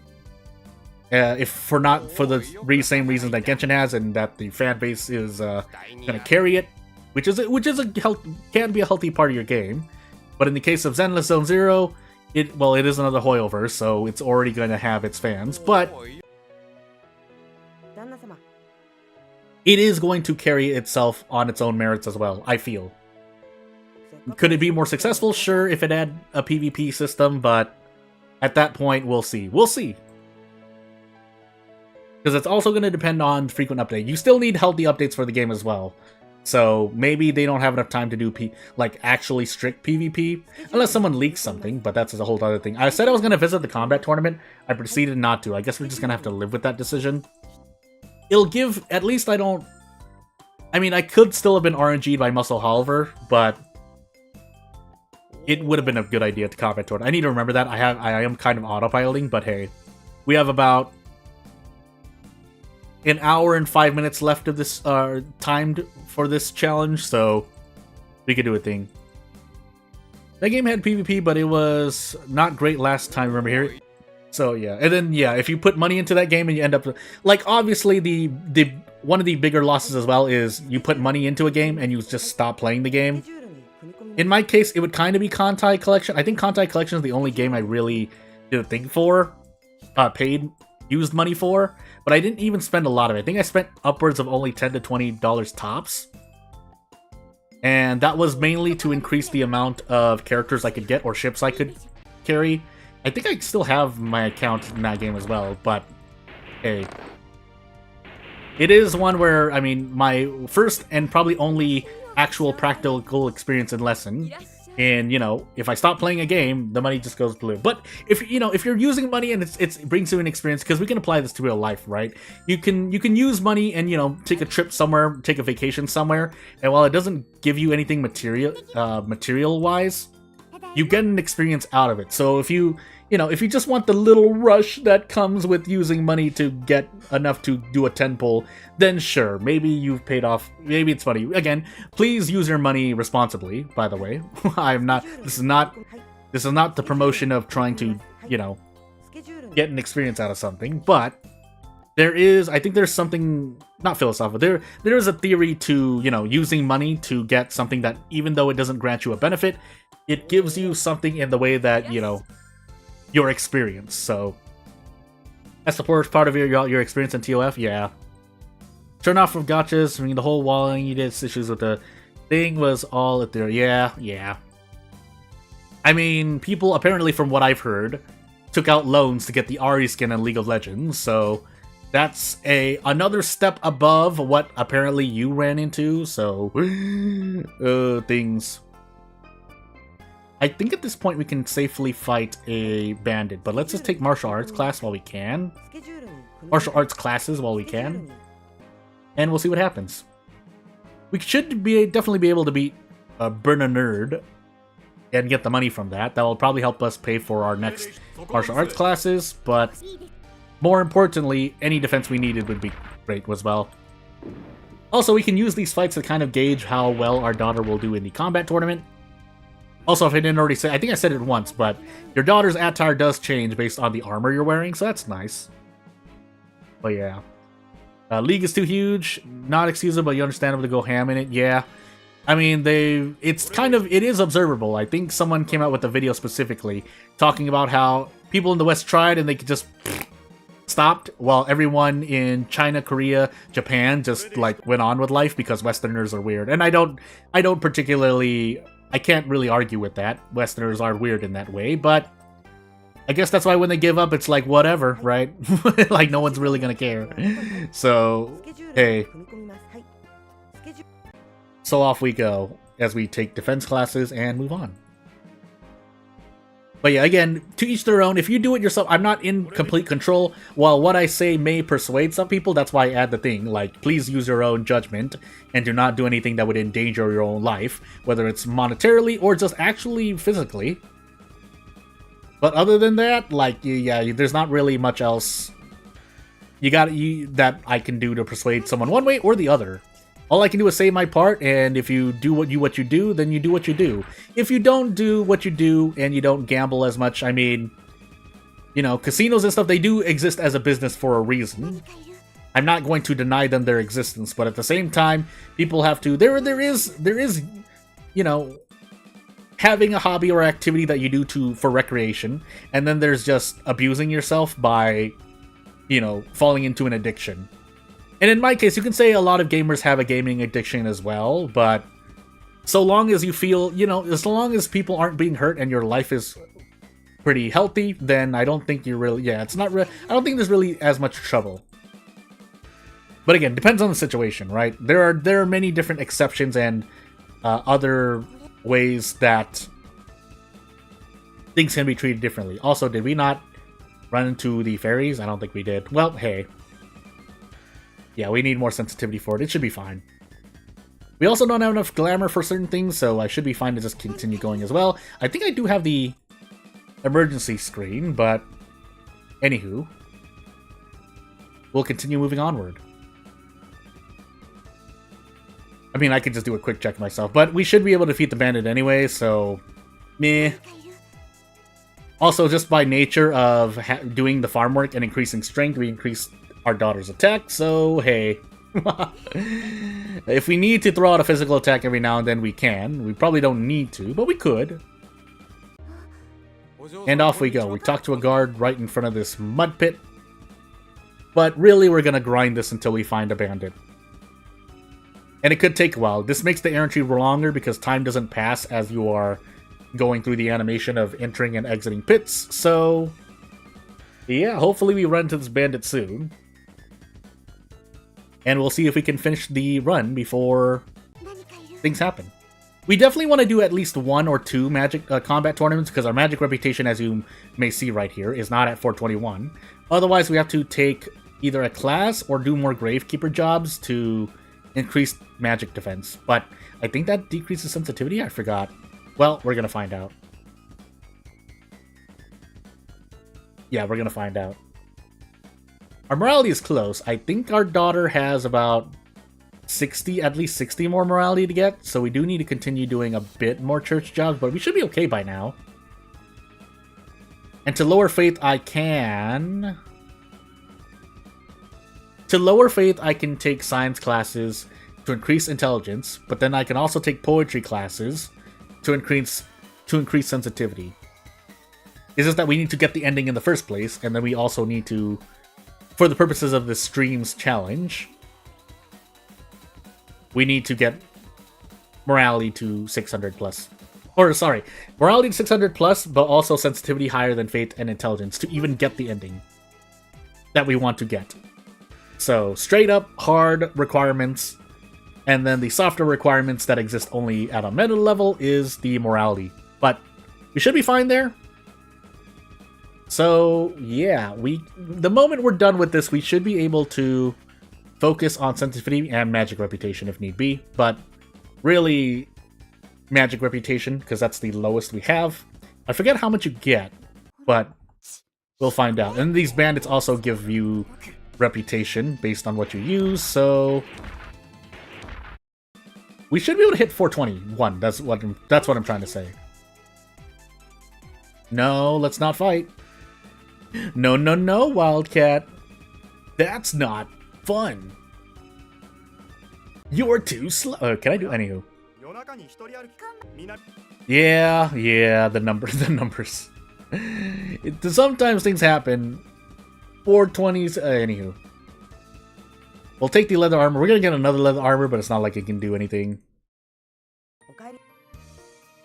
If for not for the same reasons that Genshin has, and that the fan base is going to carry it, which can be a healthy part of your game. But in the case of Zenless Zone Zero, it is another Hoyoverse, so it's already going to have its fans, but it is going to carry itself on its own merits as well, I feel. Could it be more successful? Sure, if it had a PvP system, but at that point, we'll see. We'll see. Because it's also going to depend on frequent update. You still need healthy updates for the game as well. So maybe they don't have enough time to do actually strict PvP, unless someone leaks something, but that's a whole other thing. I said I was going to visit the combat tournament. I proceeded not to. I guess we're just going to have to live with that decision. It'll give, at least I could still have been RNG'd by Muscle Oliver, but it would have been a good idea to combat tournament. I need to remember that. I am kind of autopiloting, but hey, we have about an hour and 5 minutes left of this timed for this challenge, so we could do a thing. That game had PvP, but it was not great last time, remember here? So yeah, and then yeah, if you put money into that game and you end up like, obviously the one of the bigger losses as well is you put money into a game and you just stop playing the game. In my case, it would kind of be Kantai Collection. I think Kantai Collection is the only game I really did a thing for, used money for, but I didn't even spend a lot of it. I think I spent upwards of only $10 to $20 tops. And that was mainly to increase the amount of characters I could get or ships I could carry. I think I still have my account in that game as well, but hey. It is one where, I mean, my first and probably only actual practical experience and lesson. And, you know, if I stop playing a game, the money just goes blue. But if you're using money and it brings you an experience, because we can apply this to real life, right? You can use money and, you know, take a trip somewhere, take a vacation somewhere, and while it doesn't give you anything material wise, you get an experience out of it. So if you just want the little rush that comes with using money to get enough to do a 10 pull, then sure, maybe you've paid off, maybe it's funny. Again, please use your money responsibly, by the way. This is not the promotion of trying to, you know, get an experience out of something, but I think there's something, not philosophical, there is a theory to, you know, using money to get something that, even though it doesn't grant you a benefit, it gives you something in the way that, you know, your experience. So that's the first part of your experience in TOF. Yeah, turn off from gotchas. I mean, the whole walling you did issues with the thing was all at there. Yeah. I mean, people apparently, from what I've heard, took out loans to get the Ari skin in League of Legends. So that's another step above what apparently you ran into. So things. I think at this point we can safely fight a bandit, but let's just take martial arts class while we can. Martial arts classes while we can. And we'll see what happens. We should definitely be able to beat Burn a Nerd and get the money from that. That will probably help us pay for our next martial arts classes, but more importantly, any defense we needed would be great as well. Also, we can use these fights to kind of gauge how well our daughter will do in the combat tournament. Also, if I didn't already say, I think I said it once, but your daughter's attire does change based on the armor you're wearing, so that's nice. But yeah. League is too huge, not excusable, but you understandable to go ham in it, yeah. I mean, it is observable. I think someone came out with a video specifically talking about how people in the West tried and they just stopped, while everyone in China, Korea, Japan just like went on with life because Westerners are weird. And I can't really argue with that. Westerners are weird in that way, but I guess that's why when they give up, it's like, whatever, right? Like, no one's really gonna care. So, hey. So off we go, as we take defense classes and move on. But yeah, again, to each their own. If you do it yourself, I'm not in complete control. While what I say may persuade some people, that's why I add the thing. Like, please use your own judgment and do not do anything that would endanger your own life, whether it's monetarily or just actually physically. But other than that, like, yeah, there's not really much else that I can do to persuade someone one way or the other. All I can do is say my part, and if you do what you do, then you do what you do. If you don't do what you do, and you don't gamble as much, I mean, you know, casinos and stuff, they do exist as a business for a reason. I'm not going to deny them their existence, but at the same time, people have to, there is, you know, having a hobby or activity that you do for recreation, and then there's just abusing yourself by, you know, falling into an addiction. And in my case, you can say a lot of gamers have a gaming addiction as well, but so long as you feel, you know, as long as people aren't being hurt and your life is pretty healthy, then I don't think you're really, yeah, it's not, I don't think there's really as much trouble. But again, depends on the situation, right? There are many different exceptions and other ways that things can be treated differently. Also, did we not run into the fairies? I don't think we did. Well, hey. Yeah, we need more sensitivity for it. It should be fine. We also don't have enough glamour for certain things, so I should be fine to just continue going as well. I think I do have the emergency screen, but anywho, we'll continue moving onward. I mean, I could just do a quick check myself, but we should be able to defeat the bandit anyway, so meh. Also, just by nature of doing the farm work and increasing strength, we increase our daughter's attack, so hey. If we need to throw out a physical attack every now and then, we can. We probably don't need to, but we could. And off we go. We talk to a guard right in front of this mud pit. But really, we're gonna grind this until we find a bandit. And it could take a while. This makes the errantry longer because time doesn't pass as you are going through the animation of entering and exiting pits, so yeah, hopefully we run into this bandit soon. And we'll see if we can finish the run before things happen. We definitely want to do at least 1 or 2 magic combat tournaments, because our magic reputation, as you may see right here, is not at 421. Otherwise, we have to take either a class or do more Gravekeeper jobs to increase magic defense. But I think that decreases sensitivity? I forgot. Well, we're going to find out. Yeah, we're going to find out. Our morality is close. I think our daughter has about 60, at least 60 more morality to get, so we do need to continue doing a bit more church jobs, but we should be okay by now. And to lower faith, I can... To lower faith, I can take science classes to increase intelligence, but then I can also take poetry classes to increase sensitivity. It's just that we need to get the ending in the first place, and then we also need to, for the purposes of this stream's challenge, we need to get morality to 600 plus. Or, sorry, morality to 600 plus, but also sensitivity higher than faith and intelligence to even get the ending that we want to get. So, straight up hard requirements, and then the softer requirements that exist only at a meta level is the morality. But we should be fine there. So, yeah, the moment we're done with this, we should be able to focus on sensitivity and magic reputation if need be, but really magic reputation, because that's the lowest we have. I forget how much you get, but we'll find out. And these bandits also give you reputation based on what you use, so we should be able to hit 421. That's what I'm trying to say. No, let's not fight. No, no, no, Wildcat. That's not fun. You're too slow. Can I do anywho? Yeah, the numbers. Sometimes things happen. 420s, anywho. We'll take the leather armor. We're gonna get another leather armor, but it's not like it can do anything.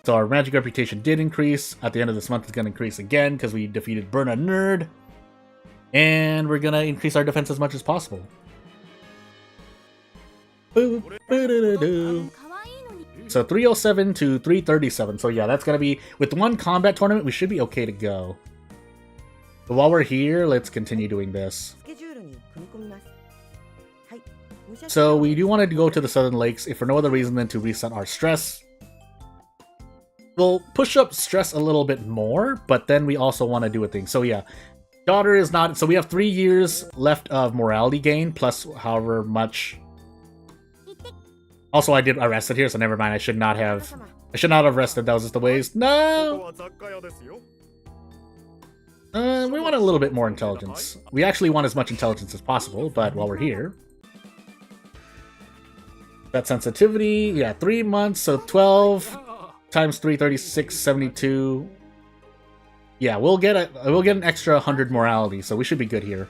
So our magic reputation did increase. At the end of this month, it's going to increase again because we defeated Burna Nerd. And we're going to increase our defense as much as possible. So So 307 to 337. So yeah, that's gonna be, with one combat tournament, we should be okay to go. But while we're here, let's continue doing this. So we do want to go to the Southern Lakes, if for no other reason than to reset our stress. We'll push up stress a little bit more, but then we also want to do a thing. So yeah, daughter is not... So we have 3 years left of morality gain, plus however much... Also, I did arrest it here, so never mind. I should not have rested. That was just a waste. No! We want a little bit more intelligence. We actually want as much intelligence as possible, but while we're here... That sensitivity, yeah, 3 months, so 12 times 3, 36, 72. Yeah, we'll get an extra 100 morality, so we should be good here.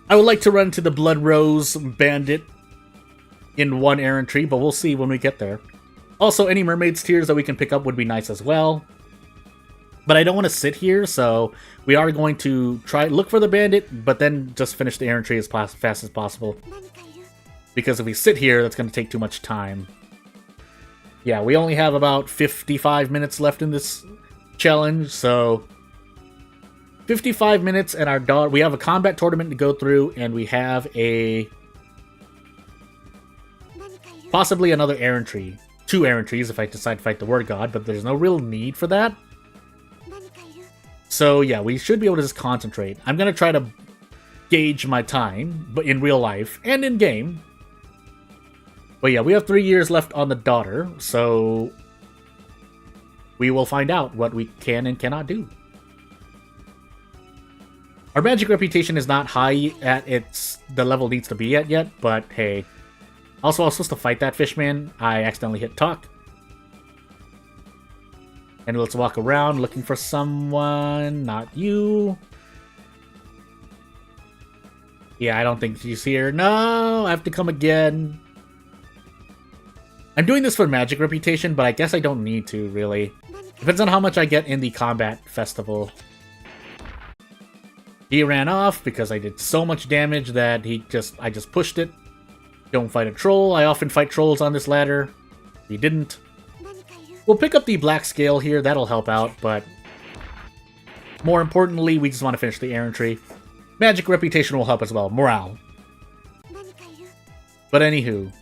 I would like to run to the Blood Rose Bandit in one errand tree, but we'll see when we get there. Also, any Mermaid's Tears that we can pick up would be nice as well. But I don't want to sit here, so we are going to look for the bandit, but then just finish the errand tree as fast as possible. Because if we sit here, that's going to take too much time. Yeah, we only have about 55 minutes left in this challenge, so... 55 minutes, and our daughter... We have a combat tournament to go through, and we have a... Possibly another errand tree. 2 errand trees if I decide to fight the Word God, but there's no real need for that. So yeah, we should be able to just concentrate. I'm going to try to gauge my time, but in real life, and in game. But yeah, we have 3 years left on the daughter, so... We will find out what we can and cannot do. Our magic reputation is not high at the level it needs to be at yet, but hey... Also, I was supposed to fight that fishman. I accidentally hit talk. And let's walk around looking for someone. Not you. Yeah, I don't think she's here. No, I have to come again. I'm doing this for magic reputation, but I guess I don't need to, really. Depends on how much I get in the combat festival. He ran off because I did so much damage that I just pushed it. Don't fight a troll. I often fight trolls on this ladder. He didn't. We'll pick up the black scale here. That'll help out, but... More importantly, we just want to finish the errand tree. Magic reputation will help as well. Morale. But anywho.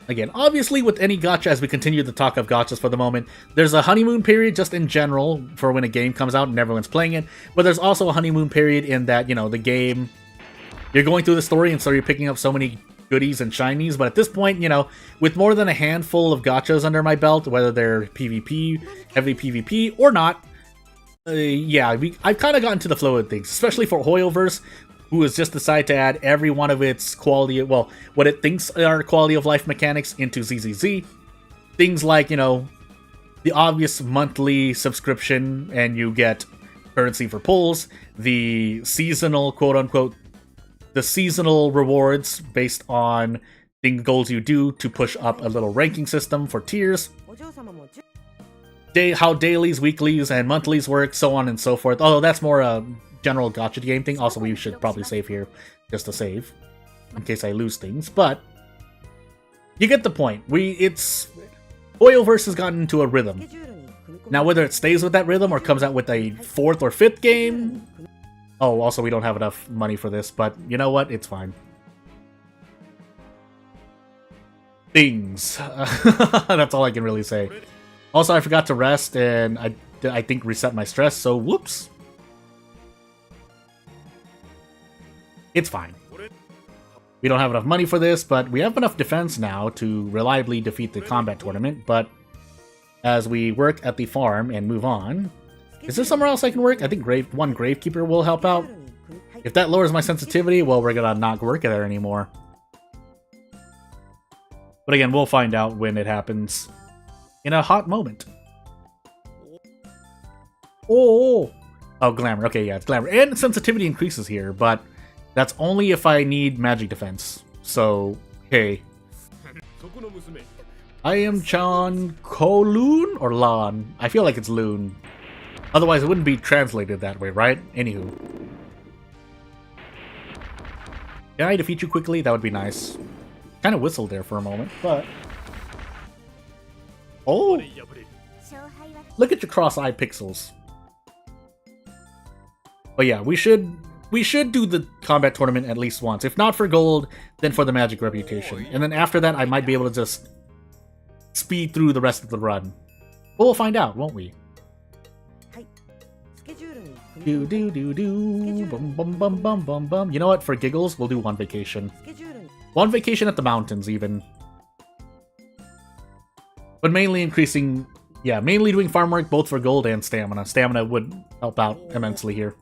Again, obviously with any gacha, as we continue to talk of gachas for the moment, there's a honeymoon period just in general for when a game comes out and everyone's playing it. But there's also a honeymoon period in that, you know, the game... You're going through the story, and so you're picking up so many goodies and shinies, but at this point, you know, with more than a handful of gachas under my belt, whether they're PvP, heavy PvP, or not, yeah, I've kind of gotten to the flow of things, especially for Hoyoverse, who has just decided to add every one of its quality, well, what it thinks are quality of life mechanics into ZZZ. Things like, you know, the obvious monthly subscription, and you get currency for pulls, the seasonal, quote-unquote, the seasonal rewards based on the goals you do to push up a little ranking system for tiers. How dailies, weeklies, and monthlies work, so on and so forth. Although that's more a general gacha game thing. Also, we should probably save here just to save in case I lose things. But you get the point. Hoyoverse has gotten into a rhythm. Now, whether it stays with that rhythm or comes out with a 4th or 5th game. Oh, also, we don't have enough money for this, but you know what? It's fine. Things. That's all I can really say. Also, I forgot to rest, and I think reset my stress, so whoops. It's fine. We don't have enough money for this, but we have enough defense now to reliably defeat the combat tournament, but as we work at the farm and move on... Is there somewhere else I can work? I think one Gravekeeper will help out. If that lowers my sensitivity, well, we're gonna not work there anymore. But again, we'll find out when it happens. In a hot moment. Oh, glamour. Okay, yeah, it's glamour. And sensitivity increases here, but that's only if I need magic defense. So, hey. I am Chan Koloon or Lan? I feel like it's Loon. Otherwise, it wouldn't be translated that way, right? Anywho. Can I defeat you quickly? That would be nice. Kind of whistled there for a moment, but... Oh! Look at your cross-eye pixels. But yeah, we should do the combat tournament at least once. If not for gold, then for the magic reputation. And then after that, I might be able to just speed through the rest of the run. But we'll find out, won't we? Do do do do, bum bum bum bum bum bum. You know what? For giggles, we'll do one vacation. One vacation at the mountains, even. But mainly increasing, yeah, mainly doing farm work both for gold and stamina. Stamina would help out immensely here.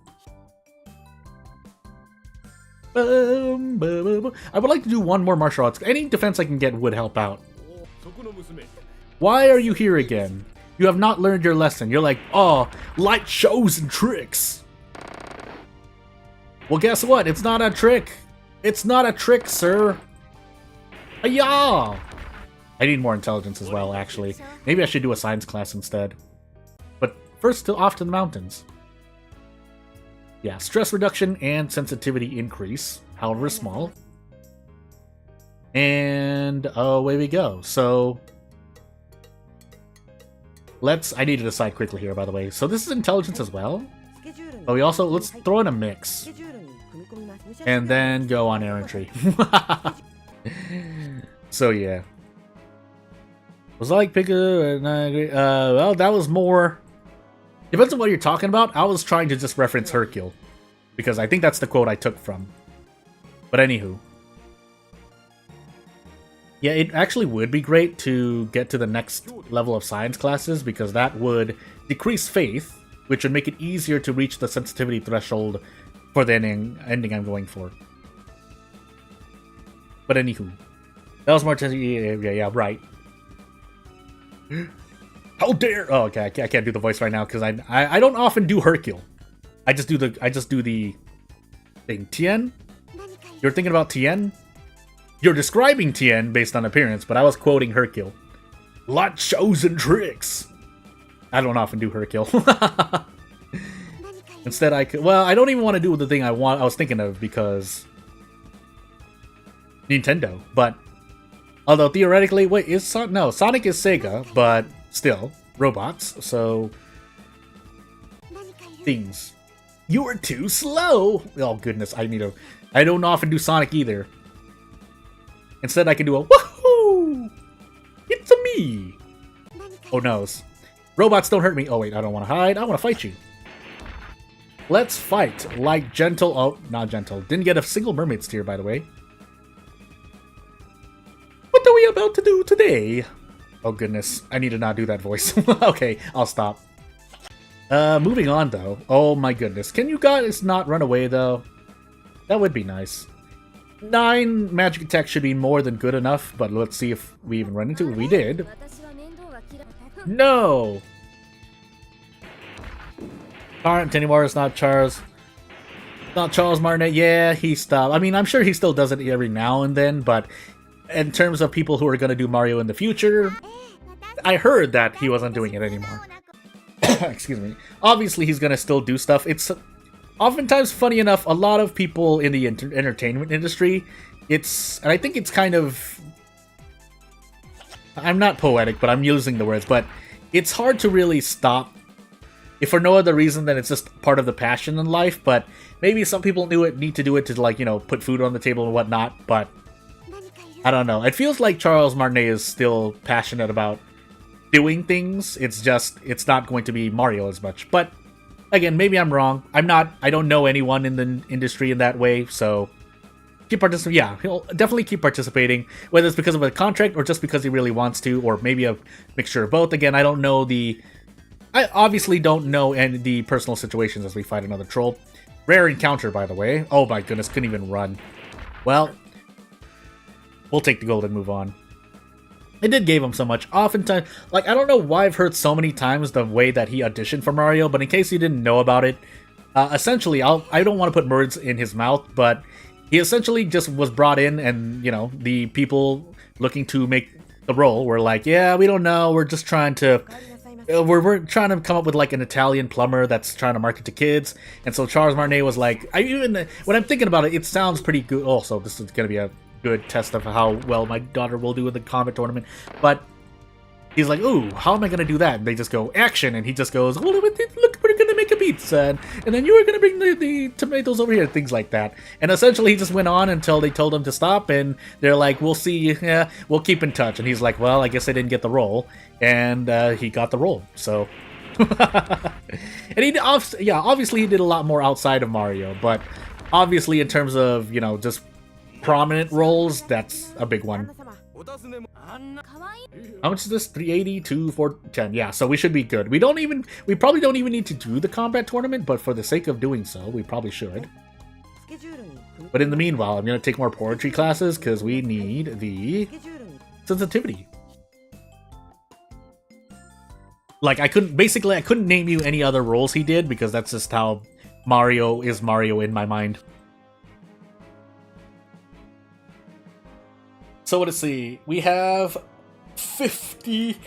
I would like to do one more martial arts. Any defense I can get would help out. Why are you here again? You have not learned your lesson. You're like, oh, light shows and tricks. Well, guess what? It's not a trick. It's not a trick, sir. Ayah! I need more intelligence as well, actually. Maybe I should do a science class instead. But first, off to the mountains. Yeah, stress reduction and sensitivity increase, however small. And away we go. So I need to decide quickly here, by the way. So this is intelligence as well. But we also, let's throw in a mix. And then go on errantry. So yeah. Was I like Pika? And I agree. Well, that was more... Depends on what you're talking about. I was trying to just reference Hercule, because I think that's the quote I took from. But anywho. Yeah, it actually would be great to get to the next level of science classes, because that would decrease faith, which would make it easier to reach the sensitivity threshold for the ending I'm going for. But anywho. That was more... Yeah, right. How dare! Oh, okay. I can't do the voice right now because I don't often do Hercule. I just do the thing. Tien? You're thinking about Tien? You're describing Tien based on appearance, but I was quoting Hercule. Lot shows and tricks. I don't often do Hercule. Instead, I could. Well, I don't even want to do the thing I was thinking of because Nintendo. But although theoretically, wait, no, Sonic is Sega, but. Still, robots, so... Things. You were too slow! Oh goodness, I don't often do Sonic either. Instead I can do a woohoo! It's a me! Oh noes. Robots don't hurt me. Oh wait, I don't want to hide, I want to fight you. Let's fight like gentle... Oh, not gentle. Didn't get a single mermaid's tear, by the way. What are we about to do today? Oh goodness, I need to not do that voice. Okay, I'll stop. Moving on though. Oh my goodness. Can you guys not run away though? That would be nice. 9 magic attacks should be more than good enough, but let's see if we even run into it. We did. No! Current anymore, it's not Charles. Not Charles Martinet. Yeah, he stopped. I mean, I'm sure he still does it every now and then, but in terms of people who are going to do Mario in the future, I heard that he wasn't doing it anymore. Excuse me. Obviously, he's going to still do stuff. It's oftentimes, funny enough, a lot of people in the entertainment industry, and I think it's kind of... I'm not poetic, but I'm using the words, but it's hard to really stop. If for no other reason than it's just part of the passion in life, but maybe some people need to do it to, like, you know, put food on the table and whatnot, but I don't know. It feels like Charles Martinet is still passionate about doing things. It's just, it's not going to be Mario as much. But, again, maybe I'm wrong. I don't know anyone in the industry in that way, so keep participating. Yeah, he'll definitely keep participating, whether it's because of a contract or just because he really wants to, or maybe a mixture of both. Again, I obviously don't know any of the personal situations as we fight another troll. Rare encounter, by the way. Oh my goodness, couldn't even run. Well, we'll take the gold and move on. It did give him so much. Oftentimes, like, I don't know why I've heard so many times the way that he auditioned for Mario, but in case you didn't know about it, essentially, I don't want to put words in his mouth, but he essentially just was brought in, and, you know, the people looking to make the role were like, yeah, we don't know, we're just trying to... We're trying to come up with, like, an Italian plumber that's trying to market to kids. And so Charles Martinet was like... when I'm thinking about it, it sounds pretty good. Also, this is going to be a good test of how well my daughter will do in the combat tournament. But he's like, ooh, how am I going to do that? And they just go, action. And he just goes, well, look, we're going to make a pizza. And then you are going to bring the tomatoes over here. Things like that. And essentially, he just went on until they told him to stop. And they're like, we'll see. Yeah, we'll keep in touch. And he's like, well, I guess I didn't get the role. And he got the role. So... and he, obviously he did a lot more outside of Mario. But obviously, in terms of, you know, just prominent roles, that's a big one. How much is this? 380 to 410. Yeah, so we should be good. We probably don't even need to do the combat tournament, but for the sake of doing so, we probably should. But in the meanwhile, I'm gonna take more poetry classes because we need the sensitivity. Like, I couldn't name you any other roles he did because that's just how Mario is Mario in my mind. So let's see, we have 50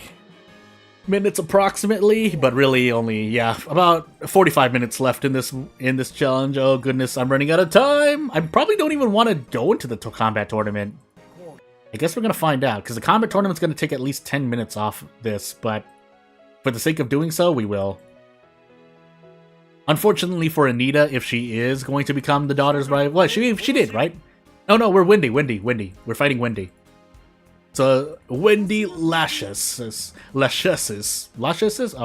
minutes approximately, but really only, yeah, about 45 minutes left in this challenge. Oh goodness, I'm running out of time. I probably don't even want to go into the combat tournament. I guess we're gonna find out, because the combat tournament's gonna take at least 10 minutes off this, but for the sake of doing so, we will. Unfortunately for Anita, if she is going to become the daughter's bride, well, she did, right? No, we're Wendy. We're fighting Wendy. So, Wendy Lashes? Oh, I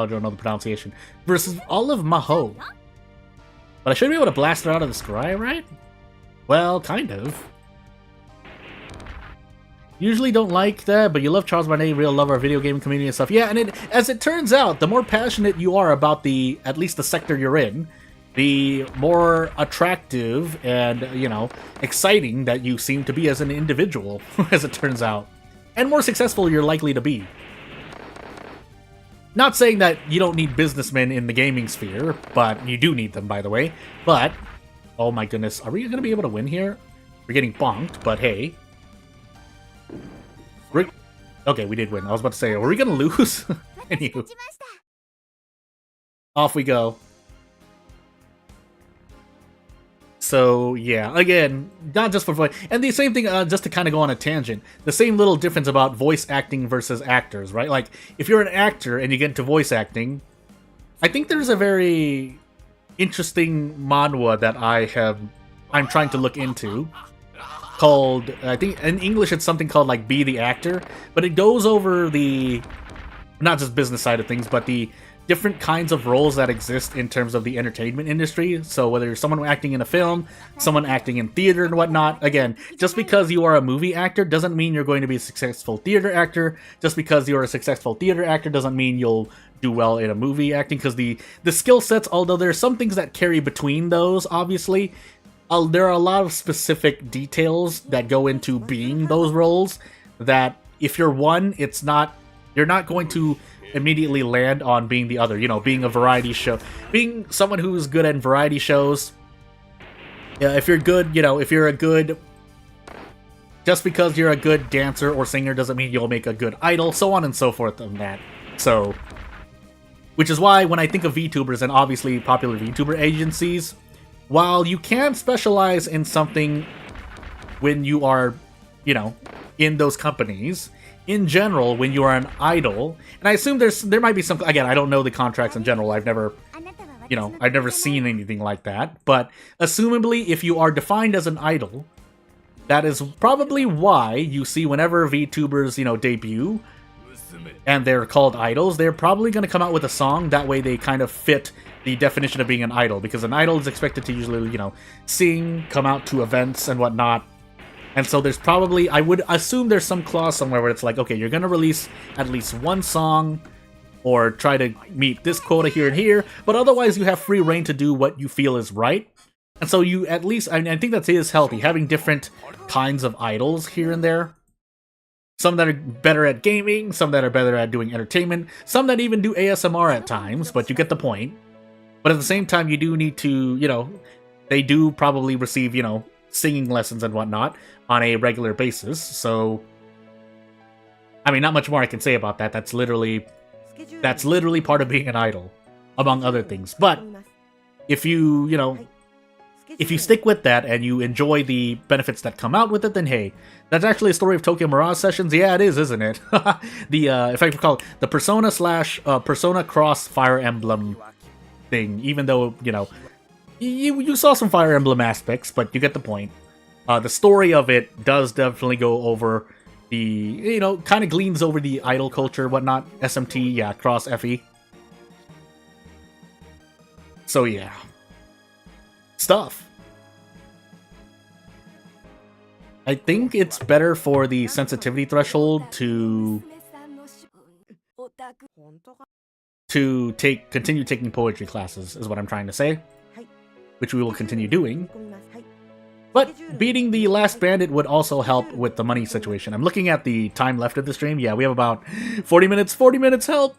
don't know the pronunciation. Versus Olive Maho. But I should be able to blast her out of the sky, right? Well, kind of. Usually don't like that, but you love Charles Barnet, real lover of video game community and stuff. Yeah, and as it turns out, the more passionate you are about at least the sector you're in, the more attractive and, you know, exciting that you seem to be as an individual, as it turns out. And more successful you're likely to be. Not saying that you don't need businessmen in the gaming sphere, but you do need them, by the way. But, oh my goodness, are we going to be able to win here? We're getting bonked, but hey. Okay, we did win. I was about to say, were we going to lose? Anywho. Off we go. So, yeah, again, not just for fun. And the same thing, just to kind of go on a tangent, the same little difference about voice acting versus actors, right? Like, if you're an actor and you get into voice acting, I think there's a very interesting manhwa that I'm trying to look into, called, I think in English it's something called, like, Be the Actor, but it goes over the, not just business side of things, but the different kinds of roles that exist in terms of the entertainment industry. So whether you're someone acting in a film, someone acting in theater and whatnot, again, just because you are a movie actor doesn't mean you're going to be a successful theater actor. Just because you're a successful theater actor doesn't mean you'll do well in a movie acting, because the skill sets, although there are some things that carry between those, obviously, there are a lot of specific details that go into being those roles that if you're one, you're not going to immediately land on being the other, you know, being a variety show, being someone who's good at variety shows. Yeah, if you're good, you know, just because you're a good dancer or singer doesn't mean you'll make a good idol, so on and so forth on that. So, which is why when I think of VTubers and obviously popular VTuber agencies, while you can specialize in something when you are, you know, in those companies, in general, when you are an idol, and I assume there might be some, again, I don't know the contracts in general, I've never seen anything like that, but assumably, if you are defined as an idol, that is probably why you see whenever VTubers, you know, debut, and they're called idols, they're probably going to come out with a song, that way they kind of fit the definition of being an idol, because an idol is expected to usually, you know, sing, come out to events and whatnot. And so there's probably, I would assume there's some clause somewhere where it's like, okay, you're going to release at least one song or try to meet this quota here and here, but otherwise you have free reign to do what you feel is right. And so you at least, I think that is healthy, having different kinds of idols here and there. Some that are better at gaming, some that are better at doing entertainment, some that even do ASMR at times, but you get the point. But at the same time, you do need to, you know, they do probably receive, you know, singing lessons and whatnot on a regular basis, so I mean, not much more I can say about that. That's literally part of being an idol, among other things. But if you if you stick with that and you enjoy the benefits that come out with it, then hey, that's actually a story of Tokyo Mirage Sessions. Yeah, it is, isn't it? If I recall, the Persona slash Persona Cross Fire Emblem thing, even though, you know, you saw some Fire Emblem aspects, but you get the point. The story of it does definitely go over the, you know, kind of gleans over the idol culture, whatnot. SMT, yeah, Cross FE. So yeah. Stuff. I think it's better for the sensitivity threshold to continue taking poetry classes, is what I'm trying to say. Which we will continue doing. But beating the last bandit would also help with the money situation. I'm looking at the time left of the stream. Yeah, we have about 40 minutes. 40 minutes, help!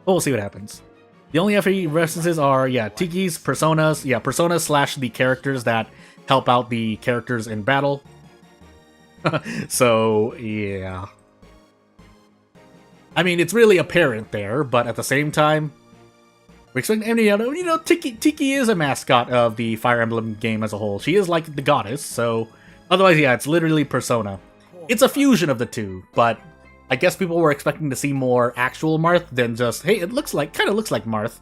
But we'll see what happens. The only FE references are, yeah, Tiki's, Personas. Yeah, Personas slash the characters that help out the characters in battle. So, yeah. I mean, it's really apparent there, but at the same time, we're expecting, you know, Tiki is a mascot of the Fire Emblem game as a whole. She is like the goddess, so otherwise, yeah, it's literally Persona. It's a fusion of the two, but I guess people were expecting to see more actual Marth than just, hey, it kind of looks like Marth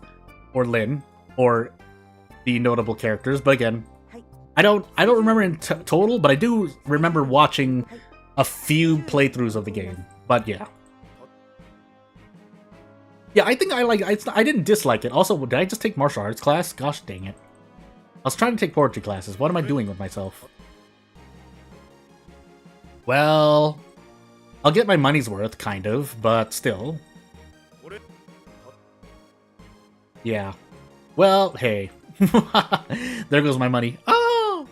or Lyn or the notable characters. But again, I don't remember in total, but I do remember watching a few playthroughs of the game. But yeah. Yeah, I think I didn't dislike it. Also, did I just take martial arts class? Gosh dang it. I was trying to take poetry classes. What am I doing with myself? Well, I'll get my money's worth, kind of, but still. Yeah. Well, hey. There goes my money. Oh!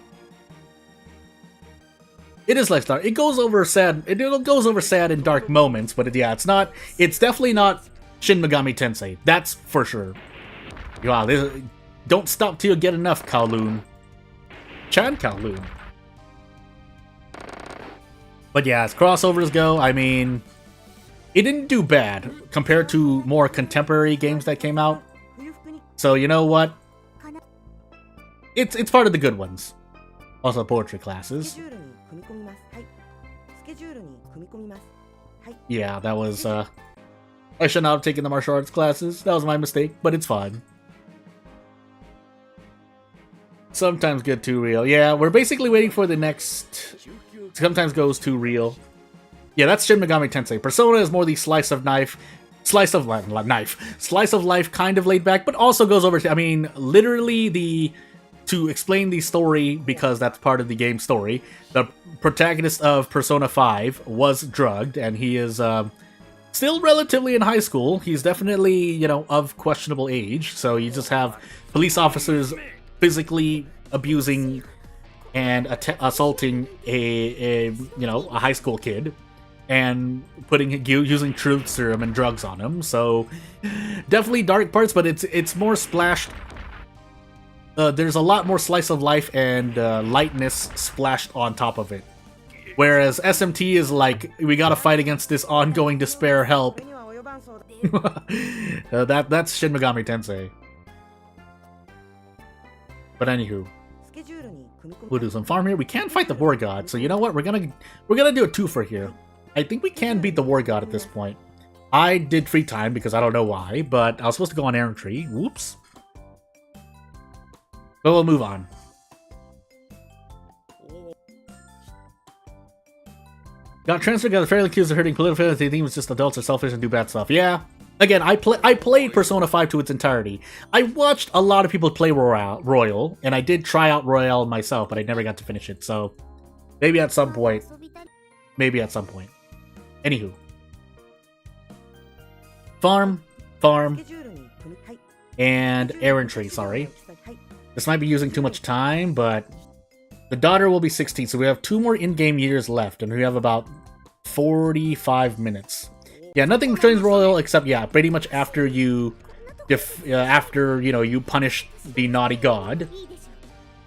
It is like Star. It goes over sad. It goes over sad and dark moments, but yeah, it's not. It's definitely not Shin Megami Tensei. That's for sure. Wow, don't stop till you get enough, Kowloon. Chan Kowloon. But yeah, as crossovers go, I mean, it didn't do bad compared to more contemporary games that came out. So you know what? It's part of the good ones. Also poetry classes. Yeah, that was I should not have taken the martial arts classes. That was my mistake, but it's fine. Sometimes get too real. Yeah, we're basically waiting for the next. Sometimes goes too real. Yeah, that's Shin Megami Tensei. Persona is more the slice of life kind of laid back, but also goes over. I mean, literally to explain the story, because that's part of the game story. The protagonist of Persona 5 was drugged, and he is still relatively in high school. He's definitely, you know, of questionable age. So you just have police officers physically abusing and assaulting a high school kid, and using truth serum and drugs on him. So definitely dark parts, but it's more splashed. There's a lot more slice of life and lightness splashed on top of it. Whereas SMT is like, we gotta fight against this ongoing despair, help. That's Shin Megami Tensei. But anywho, we'll do some farm here. We can fight the War God, so you know what? We're gonna do a twofer here. I think we can beat the War God at this point. I did free time because I don't know why, but I was supposed to go on errantry. Whoops. But we'll move on. Got transferred, got fairly accused of hurting political feelings. They think it was just adults are selfish and do bad stuff. Yeah. Again, I played Persona 5 to its entirety. I watched a lot of people play Royal, and I did try out Royale myself, but I never got to finish it. So maybe at some point. Maybe at some point. Anywho. Farm, and errantry, sorry. This might be using too much time, but the daughter will be 16, so we have 2 more in-game years left, and we have about 45 minutes. Yeah, nothing trains Royal except, yeah, pretty much after you punish the naughty god.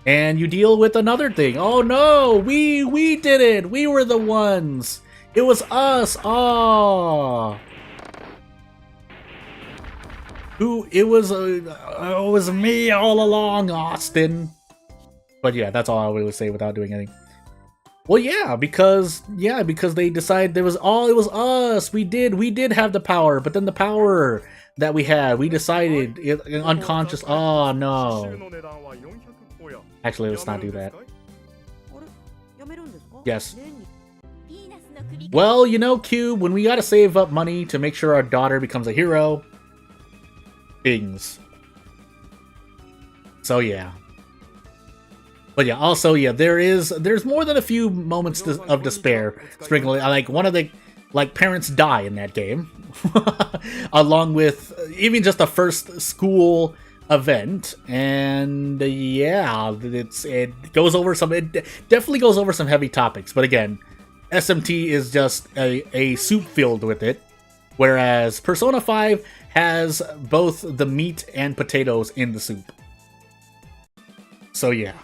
And you deal with another thing. Oh no, we did it! We were the ones! It was us! Aww! It was me all along, Austin. But yeah, that's all I really say without doing anything. Well, yeah, because they decided it was us. We did have the power, but then the power that we had, we decided unconscious. Oh no. Actually, let's not do that. Yes. Well, you know, Cube, when we gotta save up money to make sure our daughter becomes a hero, things. So yeah. But yeah, also yeah, there's more than a few moments of despair sprinkled. Like one of the parents die in that game, along with even just the first school event, and yeah, it goes over some. It definitely goes over some heavy topics. But again, SMT is just a soup filled with it, whereas Persona 5 has both the meat and potatoes in the soup. So yeah.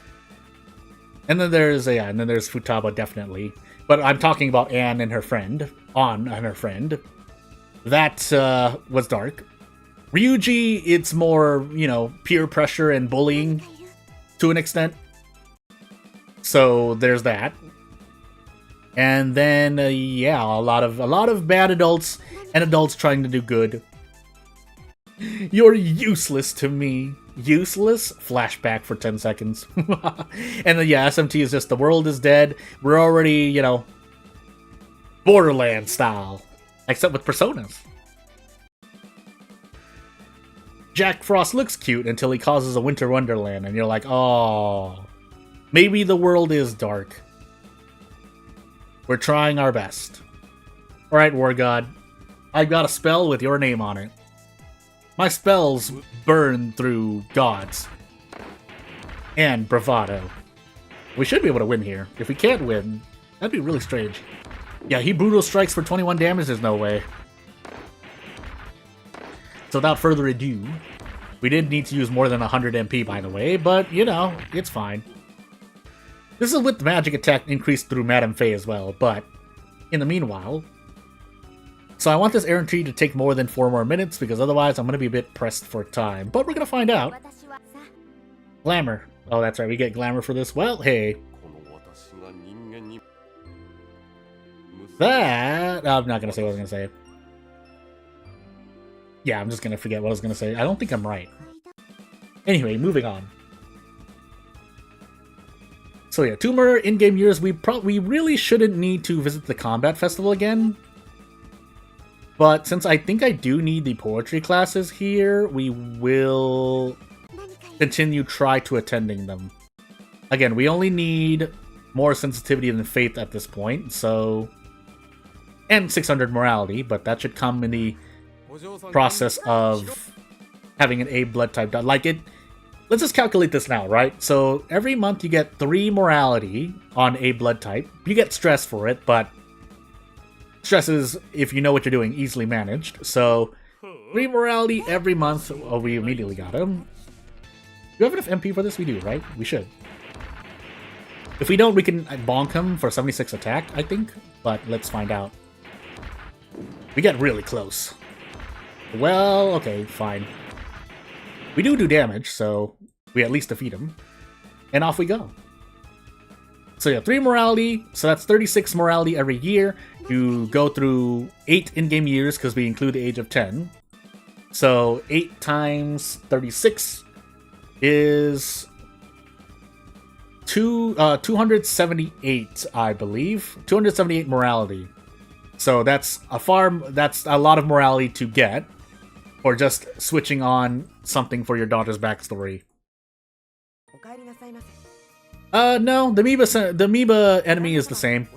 And then there's Futaba, definitely. But I'm talking about Anne and her friend. That was dark. Ryuji, it's more, you know, peer pressure and bullying to an extent. So there's that. And then yeah, a lot of bad adults and adults trying to do good. You're useless to me. Useless? Flashback for 10 seconds. And then, yeah, SMT is just, the world is dead. We're already, you know, Borderlands style. Except with personas. Jack Frost looks cute until he causes a winter wonderland, and you're like, oh, maybe the world is dark. We're trying our best. Alright, War God. I got a spell with your name on it. My spells burn through gods. And bravado. We should be able to win here. If we can't win, that'd be really strange. Yeah, he brutal strikes for 21 damage, there's no way. So without further ado, we did need to use more than 100 MP, by the way, but, you know, it's fine. This is with the magic attack increased through Madame Faye as well, but in the meanwhile... So I want this errand tree to take more than 4 more minutes, because otherwise I'm going to be a bit pressed for time. But we're going to find out. Glamour. Oh, that's right, we get glamour for this. Well, hey. That... I'm not going to say what I was going to say. Yeah, I'm just going to forget what I was going to say. I don't think I'm right. Anyway, moving on. So yeah, 2 more in-game years. We really shouldn't need to visit the combat festival again. But since I think I do need the poetry classes here, we will continue try to attending them. Again, we only need more sensitivity than faith at this point, so... And 600 morality, but that should come in the process of having an A blood type. Like it... Let's just calculate this now, right? So every month you get 3 morality on A blood type. You get stress for it, but... Stress is, if you know what you're doing, easily managed. So, 3 morality every month. Oh, we immediately got him. Do we have enough MP for this? We do, right? We should. If we don't, we can bonk him for 76 attack, I think. But let's find out. We get really close. Well, okay, fine. We do damage, so we at least defeat him. And off we go. So yeah, 3 morality, so that's 36 morality every year. You go through 8 in-game years, because we include the age of 10. So 8 times 36 is 278, I believe. 278 morality. So that's a lot of morality to get, or just switching on something for your daughter's backstory. No, the amoeba enemy is the same.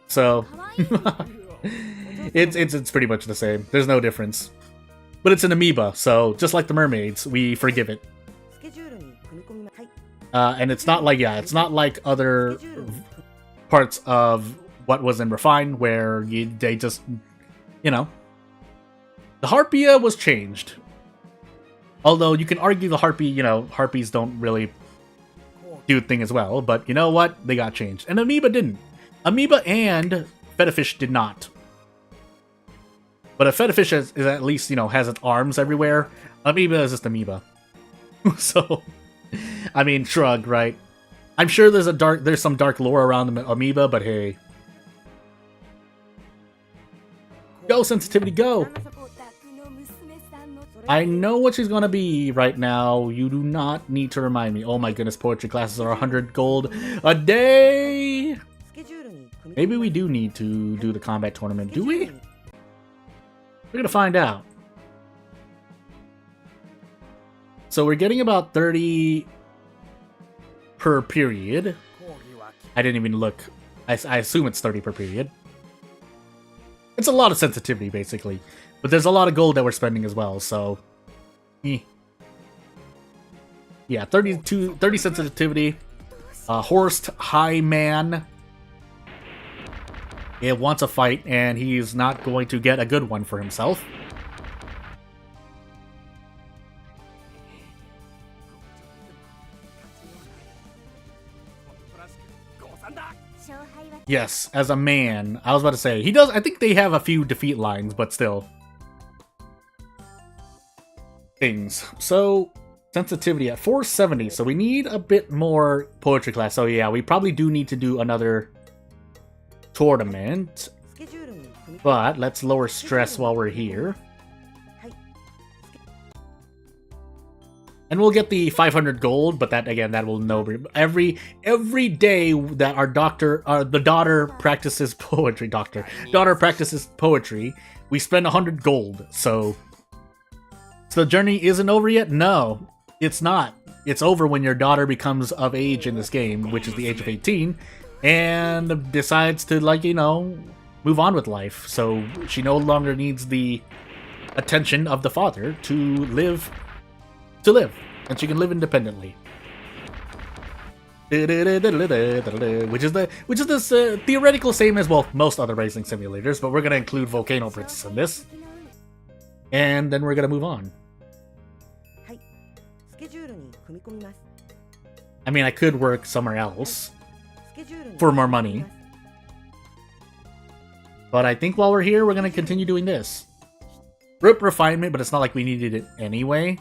So it's pretty much the same. There's no difference. But it's an amoeba, so just like the mermaids, we forgive it. And it's not like other parts of what was in Refine, where they just, you know, the Harpia was changed. Although you can argue the Harpies don't really do thing as well, but you know what? They got changed. And Amoeba didn't. Amoeba and Fetafish did not. But a Fetafish is at least, you know, has its arms everywhere. Amoeba is just amoeba. So, I mean, shrug, right? I'm sure there's some dark lore around the amoeba, but hey. Go, sensitivity, go! I know what she's gonna be right now. You do not need to remind me. Oh my goodness, poetry classes are 100 gold a day! Maybe we do need to do the combat tournament. Do we? We're gonna find out. So we're getting about 30 per period. I didn't even look. I assume it's 30 per period. It's a lot of sensitivity, basically. But there's a lot of gold that we're spending as well, so... Yeah, 30 sensitivity. Horsed High Man. It wants a fight, and he's not going to get a good one for himself. Yes, as a man. I was about to say, he does... I think they have a few defeat lines, but still. Things. So, sensitivity at 470, so we need a bit more poetry class. So yeah, we probably do need to do another tournament. But let's lower stress while we're here. And we'll get the 500 gold, but that again, that will know every day that our the daughter practices poetry. Daughter practices poetry. We spend 100 gold. So the journey isn't over yet. No, it's not. It's over when your daughter becomes of age in this game, which is the age of 18, and decides to, like, you know, move on with life. So she no longer needs the attention of the father to live. And she can live independently. Which is this theoretical same as, well, most other racing simulators, but we're gonna include Volcano Princess in this. And then we're gonna move on. I mean, I could work somewhere else for more money. But I think while we're here, we're gonna continue doing this. Rope refinement, but it's not like we needed it anyway.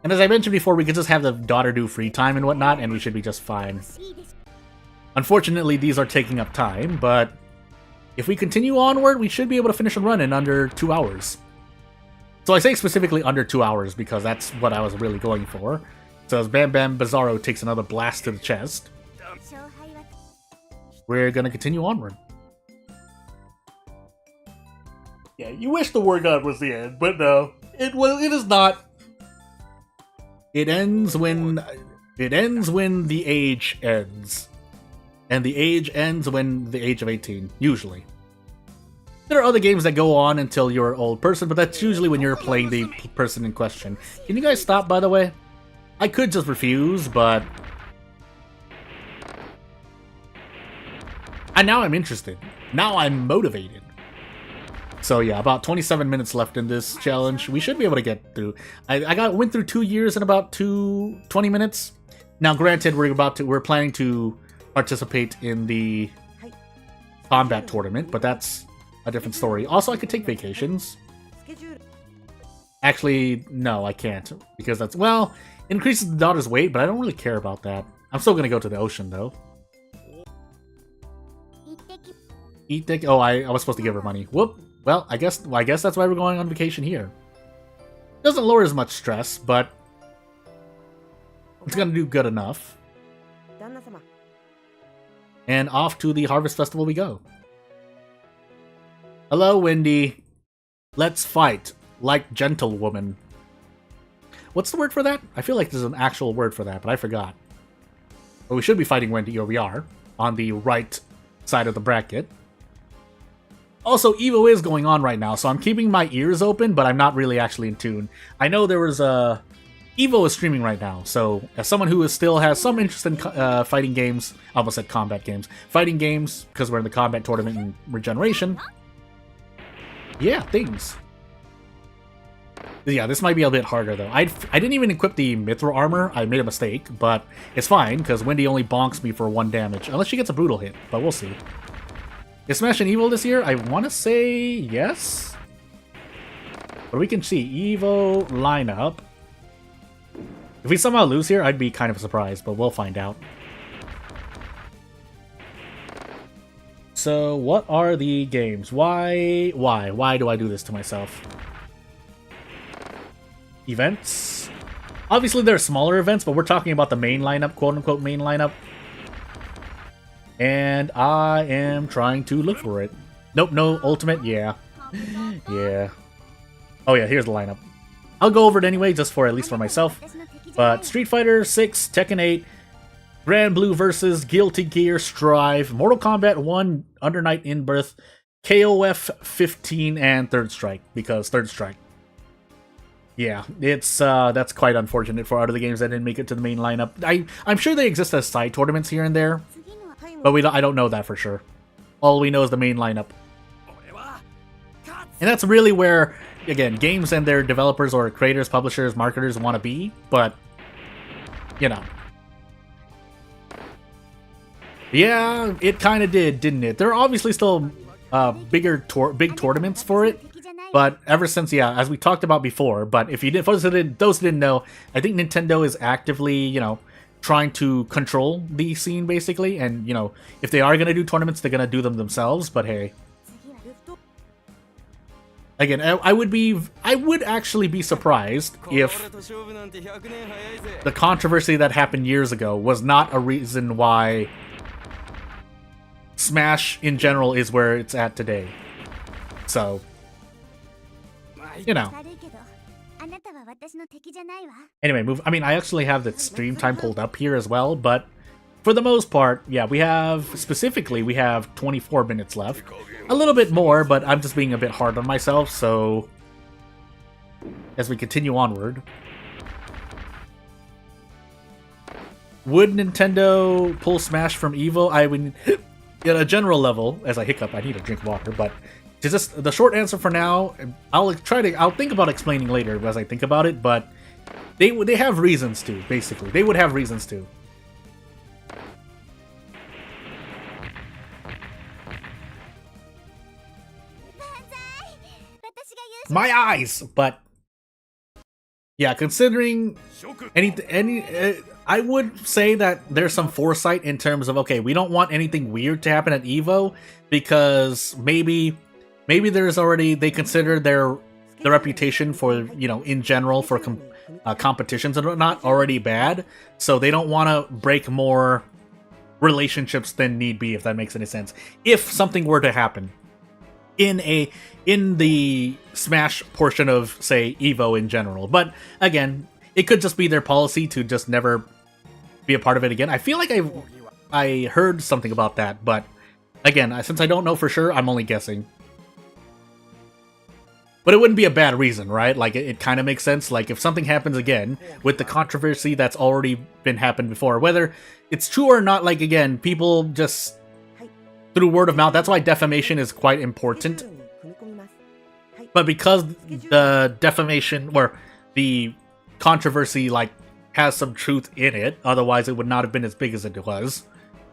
And as I mentioned before, we could just have the daughter do free time and whatnot, and we should be just fine. Unfortunately, these are taking up time, but if we continue onward, we should be able to finish a run in under 2 hours. So I say specifically under 2 hours because that's what I was really going for. So as Bam Bam Bizarro takes another blast to the chest, we're gonna continue onward. Yeah, you wish the War God was the end, but no, it is not. It ends when the age ends. And the age ends when the age of 18, usually. There are other games that go on until you're an old person, but that's usually when you're playing the person in question. Can you guys stop, by the way? I could just refuse, but... And now I'm interested. Now I'm motivated. So yeah, about 27 minutes left in this challenge. We should be able to get through. I went through 2 years in about 20 minutes. Now, granted, we're planning to participate in the combat tournament, but that's a different story. Also, I could take vacations. Actually, no, I can't, because that's, well, increases the daughter's weight, but I don't really care about that. I'm still gonna go to the ocean though. Oh, I was supposed to give her money. Whoop. Well, I guess that's why we're going on vacation here. Doesn't lower as much stress, but it's gonna do good enough. And off to the Harvest Festival we go. Hello, Wendy. Let's fight like gentlewoman. What's the word for that? I feel like there's an actual word for that, but I forgot. But we should be fighting Wendy, or we are, on the right side of the bracket. Also, Evo is going on right now, so I'm keeping my ears open, but I'm not really actually in tune. I know there was a... Evo is streaming right now, so as someone who still has some interest in fighting games... I almost said combat games. Fighting games, because we're in the combat tournament in Regeneration. Yeah, things. Yeah, this might be a bit harder, though. I didn't even equip the Mithril armor. I made a mistake, but it's fine, because Wendy only bonks me for 1 damage. Unless she gets a brutal hit, but we'll see. Is Smash and Evil this year? I want to say yes. But we can see Evo lineup. If we somehow lose here, I'd be kind of surprised, but we'll find out. So, what are the games? Why do I do this to myself? Events? Obviously, there are smaller events, but we're talking about the main lineup, quote-unquote main lineup. And I am trying to look for it. Nope, no ultimate, yeah. Yeah. Oh yeah, here's the lineup. I'll go over it anyway, just for at least for myself. But Street Fighter 6, Tekken 8, Grand Blue vs. Guilty Gear Strive, Mortal Kombat 1, Under Night in Birth, KOF 15, and Third Strike, because Third Strike. Yeah, it's that's quite unfortunate for out of the games that didn't make it to the main lineup. I'm sure they exist as side tournaments here and there, but I don't know that for sure. All we know is the main lineup. And that's really where, again, games and their developers or creators, publishers, marketers want to be, but, you know. Yeah, it kind of did, didn't it? There are obviously still big tournaments for it, but ever since, yeah, as we talked about before, but if you didn't, those who didn't know, I think Nintendo is actively, you know, trying to control the scene, basically, and, you know, if they are going to do tournaments, they're going to do them themselves, but hey. Again, I would actually be surprised if the controversy that happened years ago was not a reason why Smash in general is where it's at today. So, you know. Anyway, I mean, I actually have the stream time pulled up here as well, but for the most part, yeah, we have 24 minutes left. A little bit more, but I'm just being a bit hard on myself, so as we continue onward. Would Nintendo pull Smash from Evo? I would, at a general level, as I hiccup, I need to drink water, but to just, the short answer for now, I'll think about explaining later as I think about it, but they have reasons to, basically. They would have reasons to. My eyes! But yeah, considering I would say that there's some foresight in terms of, okay, we don't want anything weird to happen at Evo, because maybe there's already, they consider their reputation for, you know, in general for competitions and whatnot already bad, so they don't want to break more relationships than need be, if that makes any sense. If something were to happen in the Smash portion of, say, Evo in general. But again, it could just be their policy to just never be a part of it again. I feel like I heard something about that, but again, since I don't know for sure, I'm only guessing. But it wouldn't be a bad reason, right? Like, it kind of makes sense. Like, if something happens again with the controversy that's already been happened before, whether it's true or not, like, again, people just through word of mouth. That's why defamation is quite important. But because the defamation or the controversy like has some truth in it, otherwise it would not have been as big as it was,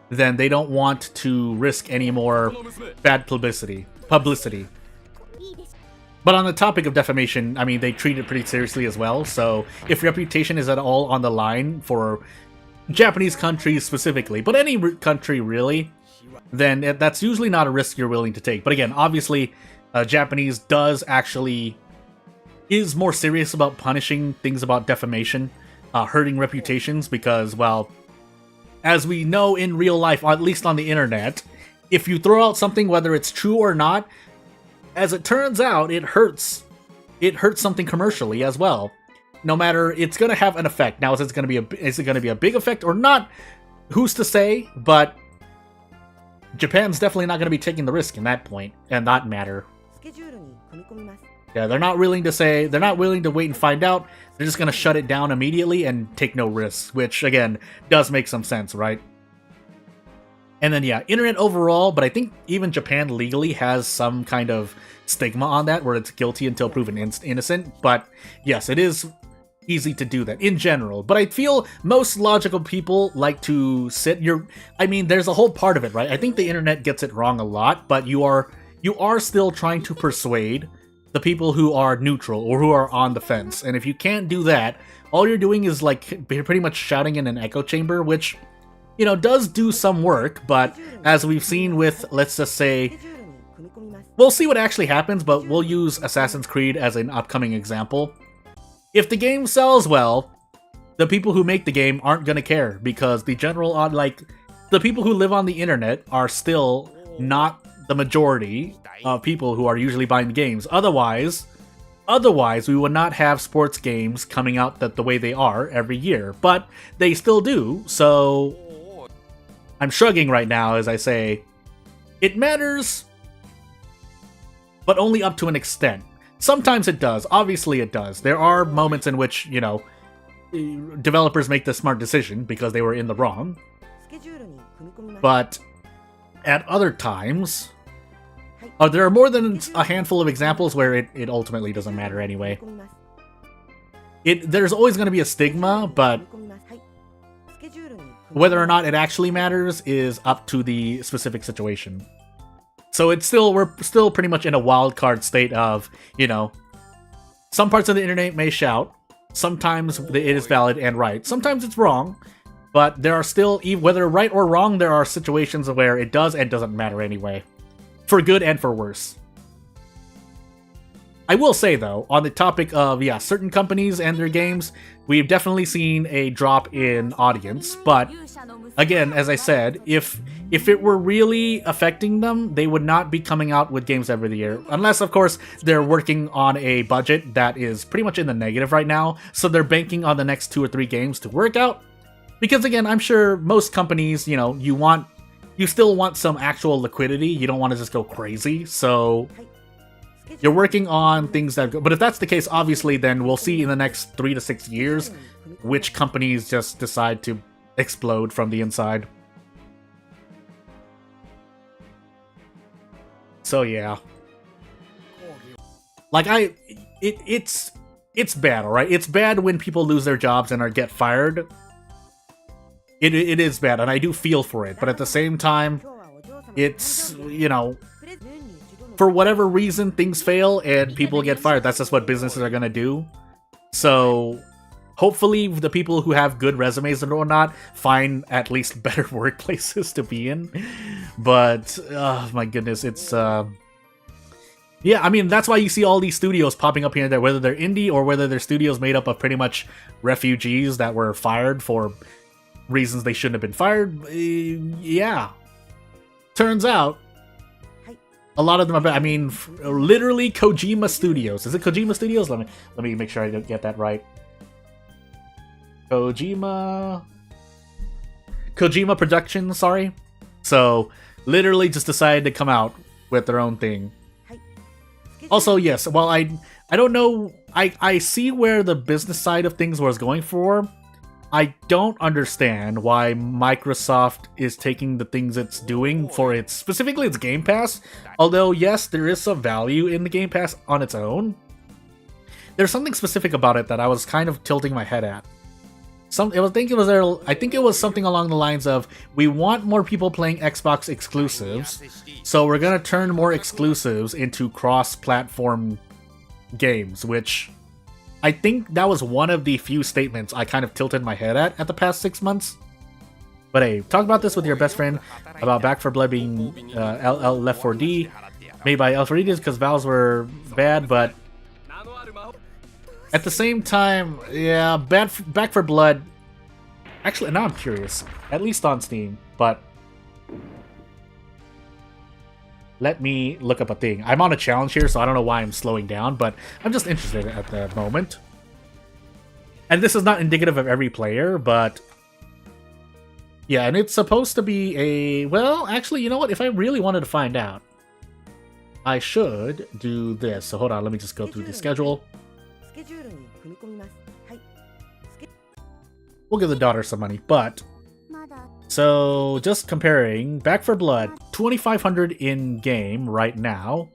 then they don't want to risk any more bad publicity. But on the topic of defamation, I mean, they treat it pretty seriously as well. So if reputation is at all on the line for Japanese countries specifically, but any country really, then that's usually not a risk you're willing to take. But again, obviously, Japanese is more serious about punishing things about defamation, hurting reputations, because, well, as we know in real life, or at least on the internet, if you throw out something, whether it's true or not, as it turns out, it hurts something commercially as well. No matter, it's going to have an effect. Now, is it going to be a big effect or not? Who's to say? But Japan's definitely not going to be taking the risk in that point and that matter. Yeah, they're not willing to wait and find out. They're just going to shut it down immediately and take no risks, which again does make some sense, right? And then yeah, internet overall, but I think even Japan legally has some kind of stigma on that where it's guilty until proven innocent. But yes, it is easy to do that in general, but I feel most logical people like to I mean, there's a whole part of it, right? I think the internet gets it wrong a lot, but you are still trying to persuade the people who are neutral or who are on the fence. And if you can't do that, all you're doing is like pretty much shouting in an echo chamber, which, you know, does do some work, but as we've seen with, let's just say, we'll see what actually happens, but we'll use Assassin's Creed as an upcoming example. If the game sells well, the people who make the game aren't gonna care, because the general, like, the people who live on the internet are still not the majority of people who are usually buying the games. Otherwise, we would not have sports games coming out the way they are every year. But they still do, so I'm shrugging right now as I say, it matters, but only up to an extent. Sometimes it does. Obviously it does. There are moments in which, you know, developers make the smart decision because they were in the wrong. But at other times, there are more than a handful of examples where it ultimately doesn't matter anyway. There's always going to be a stigma, but whether or not it actually matters is up to the specific situation. So we're still pretty much in a wild card state of, you know, some parts of the internet may shout, sometimes it is valid and right, sometimes it's wrong, but there are still, whether right or wrong, there are situations where it does and doesn't matter anyway. For good and for worse. I will say, though, on the topic of, yeah, certain companies and their games, we've definitely seen a drop in audience, but again, as I said, if it were really affecting them, they would not be coming out with games every year. Unless, of course, they're working on a budget that is pretty much in the negative right now, so they're banking on the next 2 or 3 games to work out. Because again, I'm sure most companies, you know, you still want some actual liquidity. You don't want to just go crazy. So you're working on things that go. But if that's the case, obviously, then we'll see in the next 3 to 6 years which companies just decide to explode from the inside. So yeah. Like it's bad, alright? It's bad when people lose their jobs and get fired. It is bad, and I do feel for it, but at the same time, it's, you know, for whatever reason, things fail and people get fired. That's just what businesses are gonna do. So, hopefully the people who have good resumes and whatnot find at least better workplaces to be in. But, oh my goodness, it's, yeah, I mean, that's why you see all these studios popping up here and there, whether they're indie or whether they're studios made up of pretty much refugees that were fired for reasons they shouldn't have been fired. Yeah. Turns out, a lot of them, I mean, literally Kojima Studios. Is it Kojima Studios? Let me make sure I get that right. Kojima Productions, sorry. So, literally just decided to come out with their own thing. Also, yes, while I don't know, I see where the business side of things was going for. I don't understand why Microsoft is taking the things it's doing for specifically its Game Pass. Although, yes, there is some value in the Game Pass on its own. There's something specific about it that I was kind of tilting my head at. I think it was something along the lines of, we want more people playing Xbox exclusives, so we're gonna turn more exclusives into cross-platform games, which I think that was one of the few statements I kind of tilted my head at the past 6 months. But hey, talk about this with your best friend about Back 4 Blood being Left 4D, made by L4D because Valves were bad, but at the same time, yeah, Back 4 Blood. Actually, now I'm curious. At least on Steam, but let me look up a thing. I'm on a challenge here, so I don't know why I'm slowing down, but I'm just interested at the moment. And this is not indicative of every player, but yeah, and it's supposed to be a... Well, actually, you know what? If I really wanted to find out, I should do this. So hold on, let me just go through the schedule. We'll give the daughter some money, but... So, just comparing, Back 4 Blood, 2,500 in-game right now.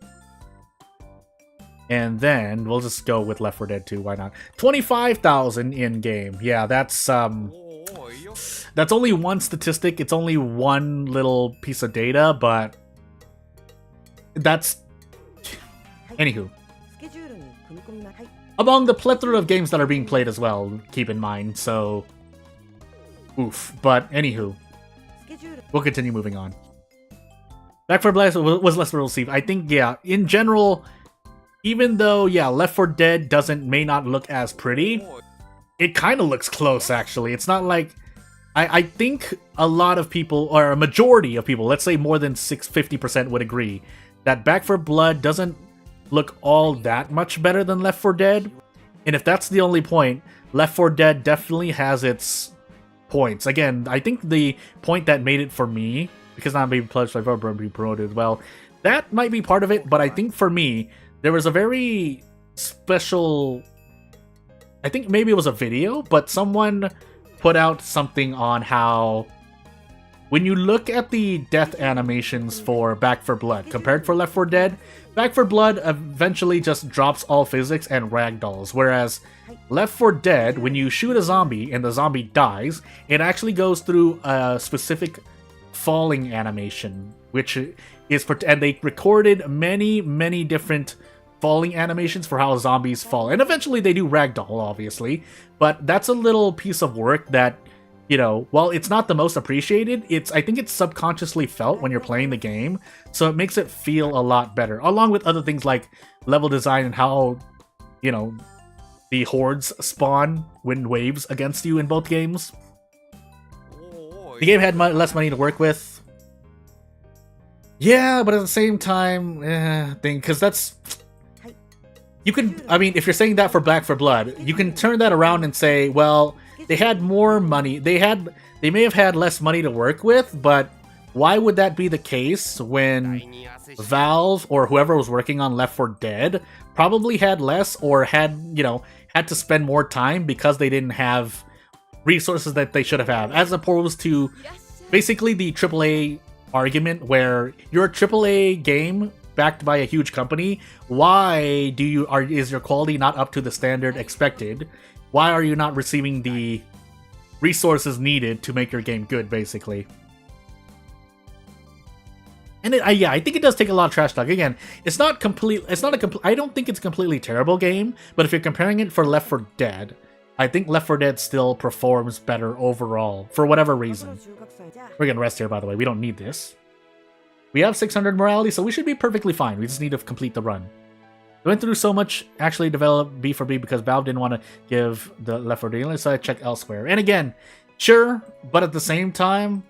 And then, we'll just go with Left 4 Dead 2, why not? 25,000 in-game. Yeah, that's only one statistic, it's only one little piece of data, but... That's... Anywho. Among the plethora of games that are being played as well, keep in mind, so... Oof. But, anywho. We'll continue moving on. Back 4 Blood was less well received. I think, yeah, in general, even though, yeah, Left 4 Dead may not look as pretty, it kind of looks close, actually. It's not like... I think a lot of people, or a majority of people, let's say more than 50% would agree, that Back 4 Blood doesn't look all that much better than Left 4 Dead. And if that's the only point, Left 4 Dead definitely has its points. Again, I think the point that made it for me, because not being pledged by Vote be promoted as well, that might be part of it, but I think for me, there was a very special... I think maybe it was a video, but someone put out something on how when you look at the death animations for Back 4 Blood compared for Left 4 Dead, Back 4 Blood eventually just drops all physics and ragdolls, whereas Left 4 Dead, when you shoot a zombie and the zombie dies, it actually goes through a specific falling animation, which is... and they recorded many different falling animations for how zombies fall. And eventually they do ragdoll, obviously, but that's a little piece of work that, you know, while it's not the most appreciated, I think it's subconsciously felt when you're playing the game, so it makes it feel a lot better, along with other things like level design and how, you know, the hordes spawn when waves against you in both games. The game had less money to work with. Yeah, but at the same time, because that's... You can, I mean, if you're saying that for Back 4 Blood, you can turn that around and say, well, they had more money. They may have had less money to work with, but why would that be the case when Valve or whoever was working on Left 4 Dead probably had less or had to spend more time because they didn't have resources that they should have had, as opposed to basically the AAA argument where you're a AAA game backed by a huge company. Why is your quality not up to the standard expected? Why are you not receiving the resources needed to make your game good, basically? And yeah, I think it does take a lot of trash talk. Again, I don't think it's a completely terrible game, but if you're comparing it for Left 4 Dead, I think Left 4 Dead still performs better overall, for whatever reason. We're gonna rest here, by the way. We don't need this. We have 600 morality, so we should be perfectly fine. We just need to complete the run. We went through so much actually developed B for B because Valve didn't want to give the Left 4 Dead, so I checked elsewhere. And again, sure, but at the same time,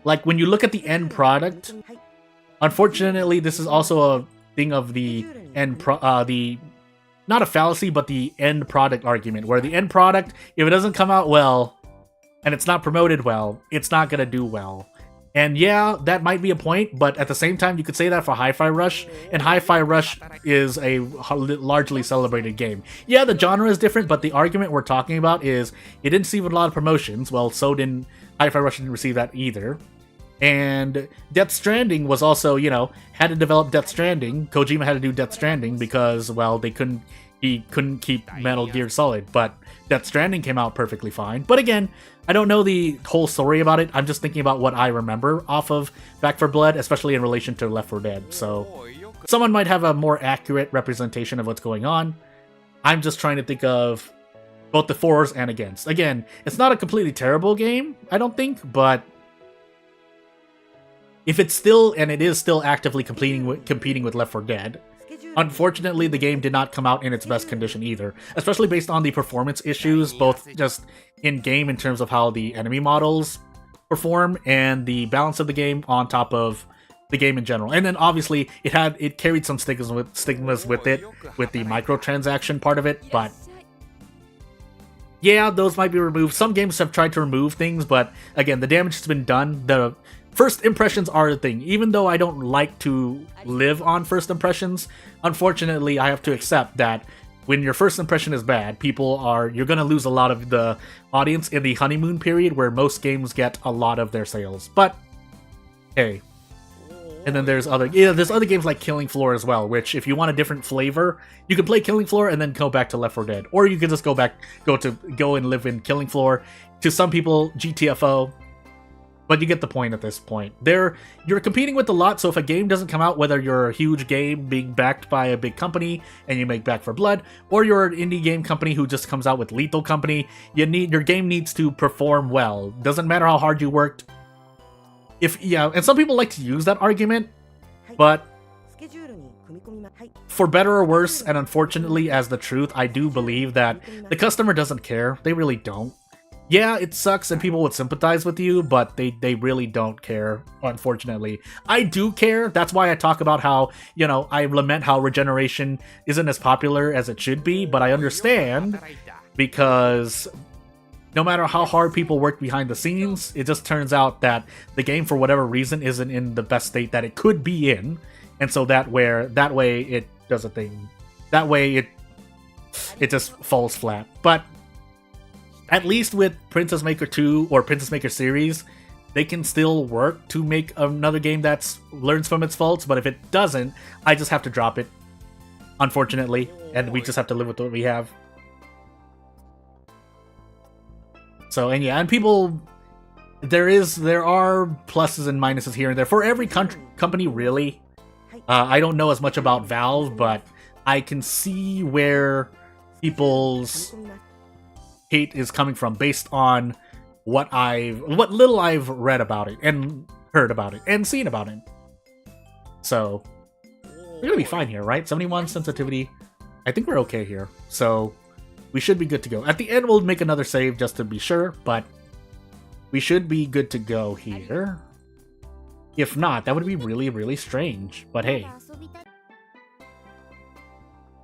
like when you look at the end product, unfortunately, this is also a thing of the end not a fallacy, but the end product argument, where the end product, if it doesn't come out well and it's not promoted well, it's not gonna do well. And yeah, that might be a point, but at the same time, you could say that for Hi-Fi Rush, and Hi-Fi Rush is a largely celebrated game. Yeah, the genre is different, but the argument we're talking about is it didn't receive a lot of promotions. Well, so didn't Hi-Fi Rush didn't receive that either. And Death Stranding was also, had to develop Death Stranding. Kojima had to do Death Stranding because, well, he couldn't keep Metal Gear Solid, but Death Stranding came out perfectly fine. But again, I don't know the whole story about it. I'm just thinking about what I remember off of Back 4 Blood, especially in relation to Left 4 Dead. So someone might have a more accurate representation of what's going on. I'm just trying to think of both the fors and against. Again, it's not a completely terrible game, I don't think, but if it's still, and it is still actively competing with Left 4 Dead, unfortunately, the game did not come out in its best condition either, especially based on the performance issues, both just in-game in terms of how the enemy models perform and the balance of the game on top of the game in general. And then obviously, it carried some stigmas with it, with the microtransaction part of it, but yeah, those might be removed. Some games have tried to remove things, but again, the damage has been done. The first impressions are the thing. Even though I don't like to live on first impressions, unfortunately, I have to accept that when your first impression is bad, you're going to lose a lot of the audience in the honeymoon period where most games get a lot of their sales. But, hey. And then there's other games like Killing Floor as well, which if you want a different flavor, you can play Killing Floor and then go back to Left 4 Dead. Or you can just go and live in Killing Floor. To some people, GTFO. But you get the point at this point. You're competing with a lot, so if a game doesn't come out, whether you're a huge game being backed by a big company and you make Back for Blood, or you're an indie game company who just comes out with Lethal Company, your game needs to perform well. Doesn't matter how hard you worked. And some people like to use that argument, but for better or worse, and unfortunately as the truth, I do believe that the customer doesn't care. They really don't. Yeah, it sucks and people would sympathize with you, but they really don't care, unfortunately. I do care. That's why I talk about how, I lament how Regeneration isn't as popular as it should be, but I understand because no matter how hard people work behind the scenes, it just turns out that the game, for whatever reason, isn't in the best state that it could be in, and so that way it does a thing. That way it just falls flat. But at least with Princess Maker 2 or Princess Maker series, they can still work to make another game that learns from its faults, but if it doesn't, I just have to drop it, unfortunately, and we just have to live with what we have. So, and people, there are pluses and minuses here and there for every company, really. I don't know as much about Valve, but I can see where people's hate is coming from based on what little I've read about it and heard about it and seen about it. So we're gonna be fine here, right? 71 sensitivity. I think we're okay here. So we should be good to go. At the end, we'll make another save just to be sure, but we should be good to go here. If not, that would be really, really strange. But hey.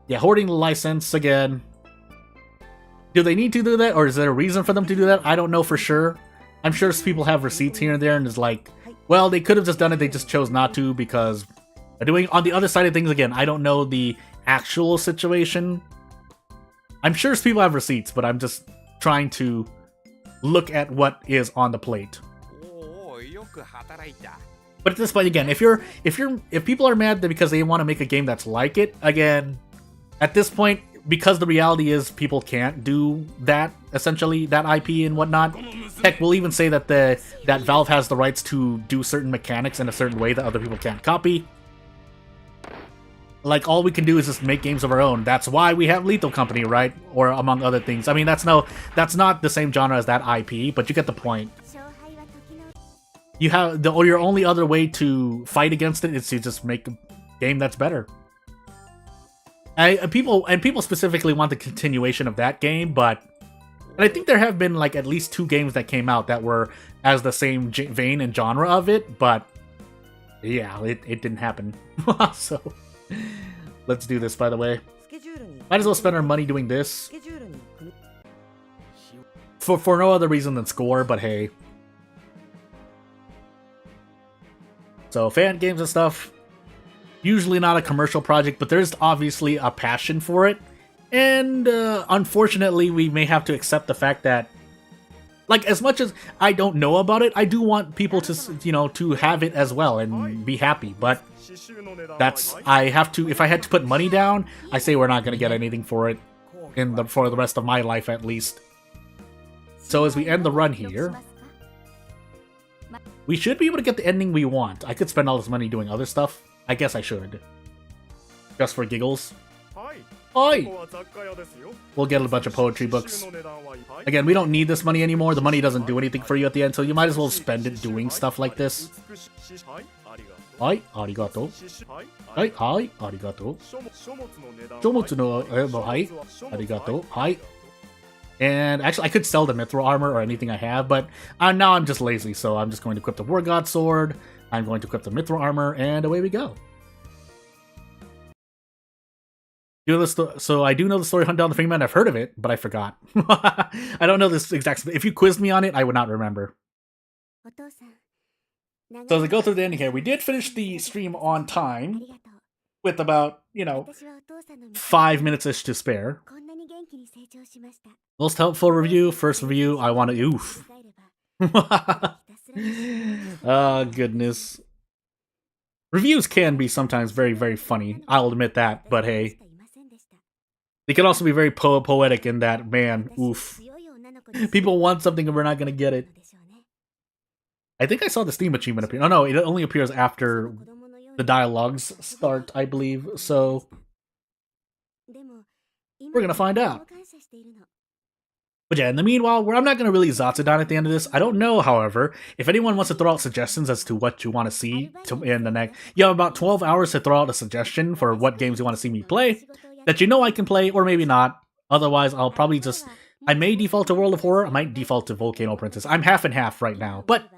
Yeah, hoarding the license again. Do they need to do that, or is there a reason for them to do that? I don't know for sure. I'm sure people have receipts here and there, and it's like, well, they could have just done it, they just chose not to, because on the other side of things, again, I don't know the actual situation. I'm sure people have receipts, but I'm just trying to look at what is on the plate. But at this point, again, if people are mad because they want to make a game that's like it, again, at this point, because the reality is people can't do that, essentially, that IP and whatnot. Heck, we'll even say that that Valve has the rights to do certain mechanics in a certain way that other people can't copy. Like, all we can do is just make games of our own. That's why we have Lethal Company, right? Or among other things. I mean, that's not the same genre as that IP, but you get the point. You have your only other way to fight against it is to just make a game that's better. People specifically want the continuation of that game, and I think there have been like at least 2 games that came out that were as the same vein and genre of it, but yeah, it didn't happen. So let's do this, by the way. Might as well spend our money doing this. For no other reason than score, but hey. So fan games and stuff. Usually not a commercial project, but there's obviously a passion for it. And unfortunately, we may have to accept the fact that, like, as much as I don't know about it, I do want people to, to have it as well and be happy. But if I had to put money down, I say we're not going to get anything for it for the rest of my life, at least. So as we end the run here, we should be able to get the ending we want. I could spend all this money doing other stuff. I guess I should. Just for giggles. Oi! We'll get a bunch of poetry books. Again, we don't need this money anymore. The money doesn't do anything for you at the end, so you might as well spend it doing stuff like this. Hi, arigato. Hi, arigato. Shomotsu no hi, arigato. Hi. And actually, I could sell the Mithril armor or anything I have, but now I'm just lazy, so I'm just going to equip the War God sword. I'm going to equip the Mithril armor, and away we go. So I do know the story Hunt Down the Fingerman. I've heard of it, but I forgot. I don't know this exact... If you quizzed me on it, I would not remember. So as I go through the ending here, we did finish the stream on time, with about, 5 minutes-ish to spare. Most helpful review, first review, I want to... Oof. Oh, goodness. Reviews can be sometimes very, very funny. I'll admit that, but hey. They can also be very poetic in that, man, oof. People want something and we're not going to get it. I think I saw the Steam achievement appear. Oh no, it only appears after the dialogues start, I believe. So we're gonna find out. But yeah, in the meanwhile, I'm not going to really Zatsudan at the end of this. I don't know, however, if anyone wants to throw out suggestions as to what you want to see in the next... You have about 12 hours to throw out a suggestion for what games you want to see me play, that you know I can play, or maybe not. Otherwise, I'll probably just... I may default to World of Horror, I might default to Volcano Princess. I'm half and half right now, but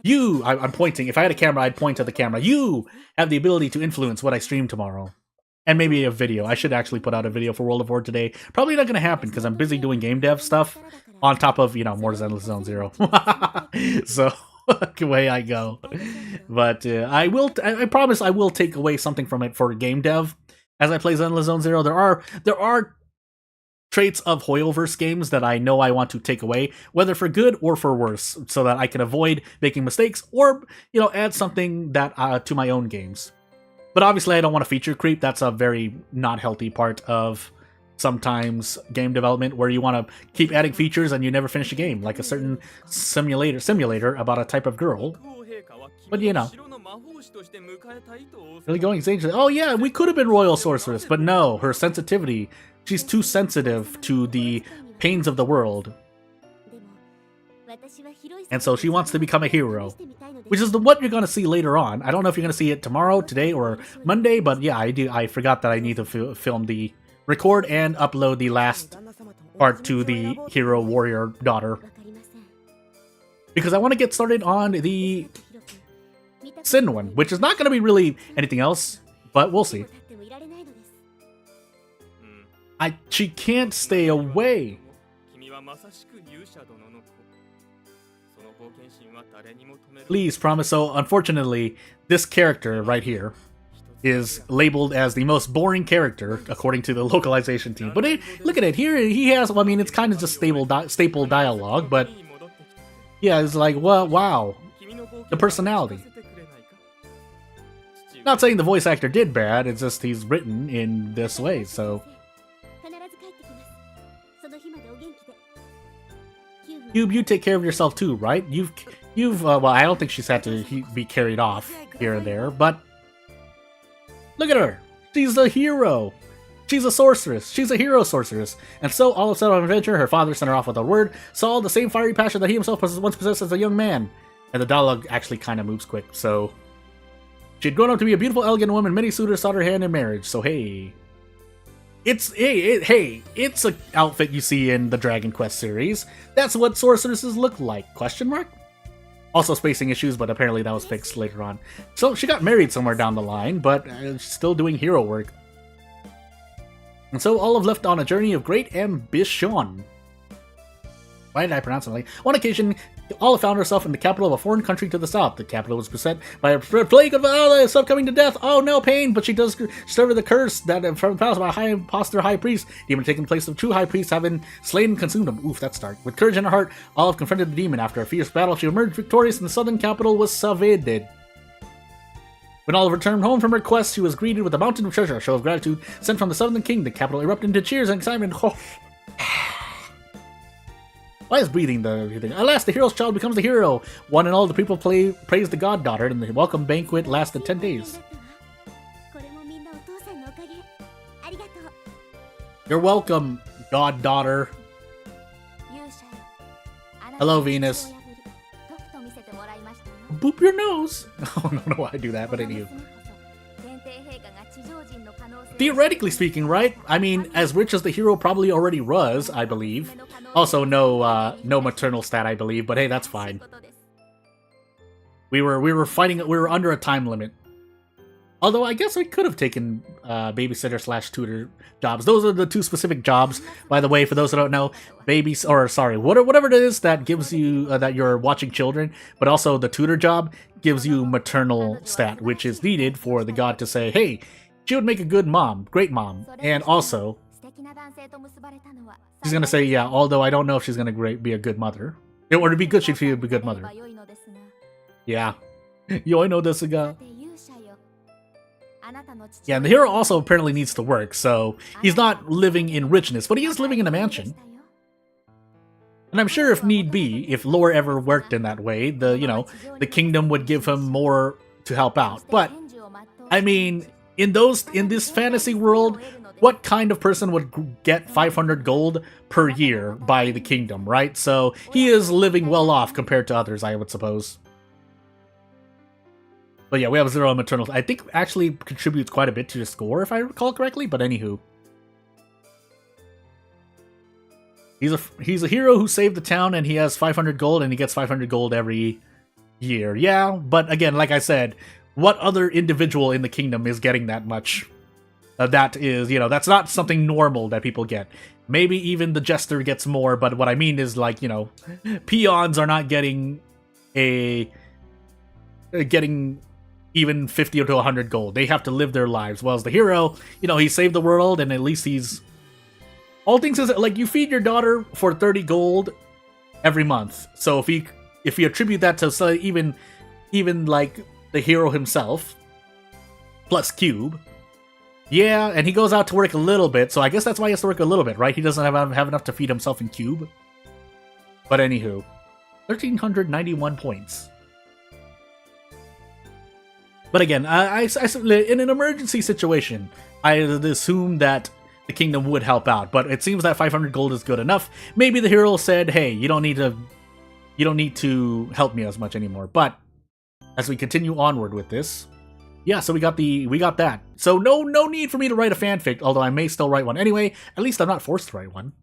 you... I'm pointing. If I had a camera, I'd point to the camera. You have the ability to influence what I stream tomorrow. And maybe a video. I should actually put out a video for World of War today. Probably not going to happen because I'm busy doing game dev stuff on top of, more Zenless Zone Zero. So, away I go. But I promise I will take away something from it for game dev as I play Zenless Zone Zero. There are traits of Hoyoverse games that I know I want to take away, whether for good or for worse, so that I can avoid making mistakes or, add something that to my own games. But obviously, I don't want to feature creep. That's a very not healthy part of sometimes game development, where you want to keep adding features and you never finish a game, like a certain simulator about a type of girl. But really going insane. Oh yeah, we could have been Royal Sorceress, but no, her sensitivity. She's too sensitive to the pains of the world. And so she wants to become a hero, which is what you're going to see later on. I don't know if you're going to see it tomorrow, today, or Monday, but yeah, I forgot that I need to record and upload the last part to the hero warrior daughter. Because I want to get started on the Sin one, which is not going to be really anything else, but we'll see. She can't stay away. Please promise. So, unfortunately, this character right here is labeled as the most boring character according to the localization team. But look at it here. He has. Well, I mean, it's kind of just staple dialogue, but yeah, it's like, well, wow, the personality. Not saying the voice actor did bad. It's just he's written in this way. So. You take care of yourself too, right? You've well, I don't think she's had to be carried off here and there, but look at her. She's a hero. She's a sorceress. She's a hero sorceress. And so, all of a sudden on adventure, her father sent her off with a word, saw the same fiery passion that he himself once possessed as a young man. And the dialogue actually kind of moves quick, so... She'd grown up to be a beautiful, elegant woman. Many suitors sought her hand in marriage, so hey... It's an outfit you see in the Dragon Quest series. That's what sorceresses look like, question mark? Also spacing issues, but apparently that was fixed later on. So she got married somewhere down the line, but she's still doing hero work. And so Olive left on a journey of great ambition. Why did I pronounce it like? On occasion, Olive found herself in the capital of a foreign country to the south. The capital was beset by a plague of stuff coming to death. Oh no, pain! But she does discover the curse that from the palace by a high imposter high priest, demon taking place of true high priests having slain and consumed him. Oof, that's dark. With courage in her heart, Olive confronted the demon. After a fierce battle, she emerged victorious, and the southern capital was saved. When Olive returned home from her quest, she was greeted with a mountain of treasure, a show of gratitude sent from the southern king. The capital erupted into cheers and excitement. Why is breathing the thing? Alas, the hero's child becomes the hero. One and all the people praise the goddaughter, and the welcome banquet lasted 10 days. You're welcome, goddaughter. Hello, Venus. Boop your nose. Oh, no, no, I do that, but anyway. Theoretically speaking, right? I mean, as rich as the hero probably already was, I believe. Also, no maternal stat, I believe, but hey, that's fine. We were fighting. We were under a time limit. Although I guess I could have taken babysitter / tutor jobs. Those are the two specific jobs, by the way. For those who don't know, whatever it is that gives you that you're watching children, but also the tutor job gives you maternal stat, which is needed for the god to say, "Hey, she would make a good mom, great mom," and also. She's gonna say, yeah, although I don't know if she's gonna be a good mother. Or to be good, she'd be a good mother. Yeah. Yo, I know this guy. Yeah, and the hero also apparently needs to work, so he's not living in richness, but he is living in a mansion. And I'm sure if need be, if lore ever worked in that way, the kingdom would give him more to help out. But I mean, in this fantasy world, what kind of person would get 500 gold per year by the kingdom, right? So he is living well off compared to others, I would suppose. But yeah, we have 0 maternal. I think actually contributes quite a bit to the score, if I recall correctly. But anywho, he's a hero who saved the town, and he has 500 gold, and he gets 500 gold every year. Yeah, but again, like I said, what other individual in the kingdom is getting that much? That is, that's not something normal that people get. Maybe even the jester gets more, but what I mean is, like, peons are not getting getting even 50 to 100 gold. They have to live their lives. Well, as the hero, he saved the world, and at least he's... All things is, like, you feed your daughter for 30 gold every month. So if you attribute that to, say, even like the hero himself, plus Cube, yeah, and he goes out to work a little bit, so I guess that's why he has to work a little bit, right? He doesn't have enough to feed himself in Cube. But anywho, 1,391 points. But again, I in an emergency situation, I assume that the kingdom would help out, but it seems that 500 gold is good enough. Maybe the hero said, "Hey, you don't need to help me as much anymore." But as we continue onward with this, yeah, so we got that. So no need for me to write a fanfic, although I may still write one anyway. At least I'm not forced to write one.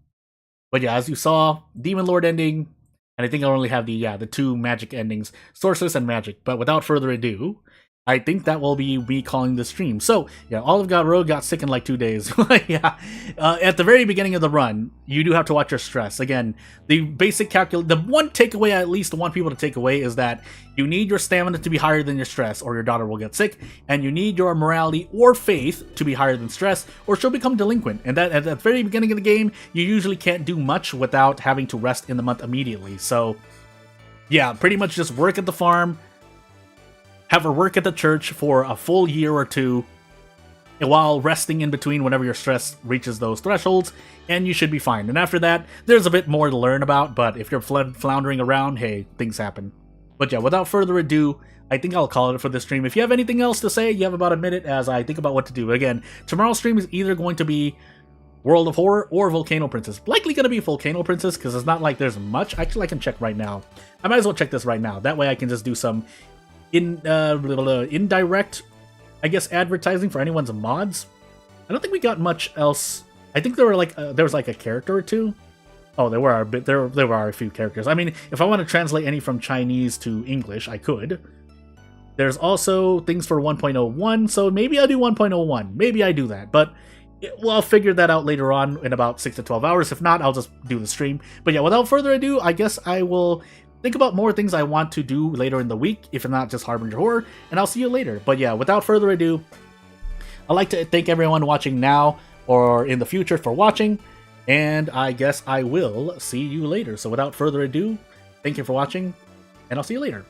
But yeah, as you saw, Demon Lord ending, and I think I only have the 2 magic endings, Sorceress and Magic. But without further ado, I think that will be me calling the stream. So, yeah, Olive Road got sick in like 2 days. Yeah. At the very beginning of the run, you do have to watch your stress. Again, the basic the one takeaway I at least want people to take away is that you need your stamina to be higher than your stress, or your daughter will get sick, and you need your morality or faith to be higher than stress, or she'll become delinquent. And that at the very beginning of the game, you usually can't do much without having to rest in the month immediately. So, yeah, pretty much just work at the farm, have her work at the church for a full year or 2, while resting in between whenever your stress reaches those thresholds, and you should be fine. And after that, there's a bit more to learn about, but if you're floundering around, hey, things happen. But yeah, without further ado, I think I'll call it for this stream. If you have anything else to say, you have about a minute as I think about what to do. Again, tomorrow's stream is either going to be World of Horror or Volcano Princess. Likely going to be Volcano Princess, because it's not like there's much. Actually, I can check right now. I might as well check this right now. That way I can just do some indirect, I guess, advertising for anyone's mods. I don't think we got much else. I think there was like a character or 2. Oh, there were a few characters. I mean, if I want to translate any from Chinese to English, I could. There's also things for 1.01, so maybe I'll do 1.01. Maybe I do that, but I'll figure that out later on in about 6 to 12 hours. If not, I'll just do the stream. But yeah, without further ado, I guess I will think about more things I want to do later in the week, if not just Harbinger Horror, and I'll see you later. But yeah, without further ado, I'd like to thank everyone watching now or in the future for watching, and I guess I will see you later. So without further ado, thank you for watching, and I'll see you later.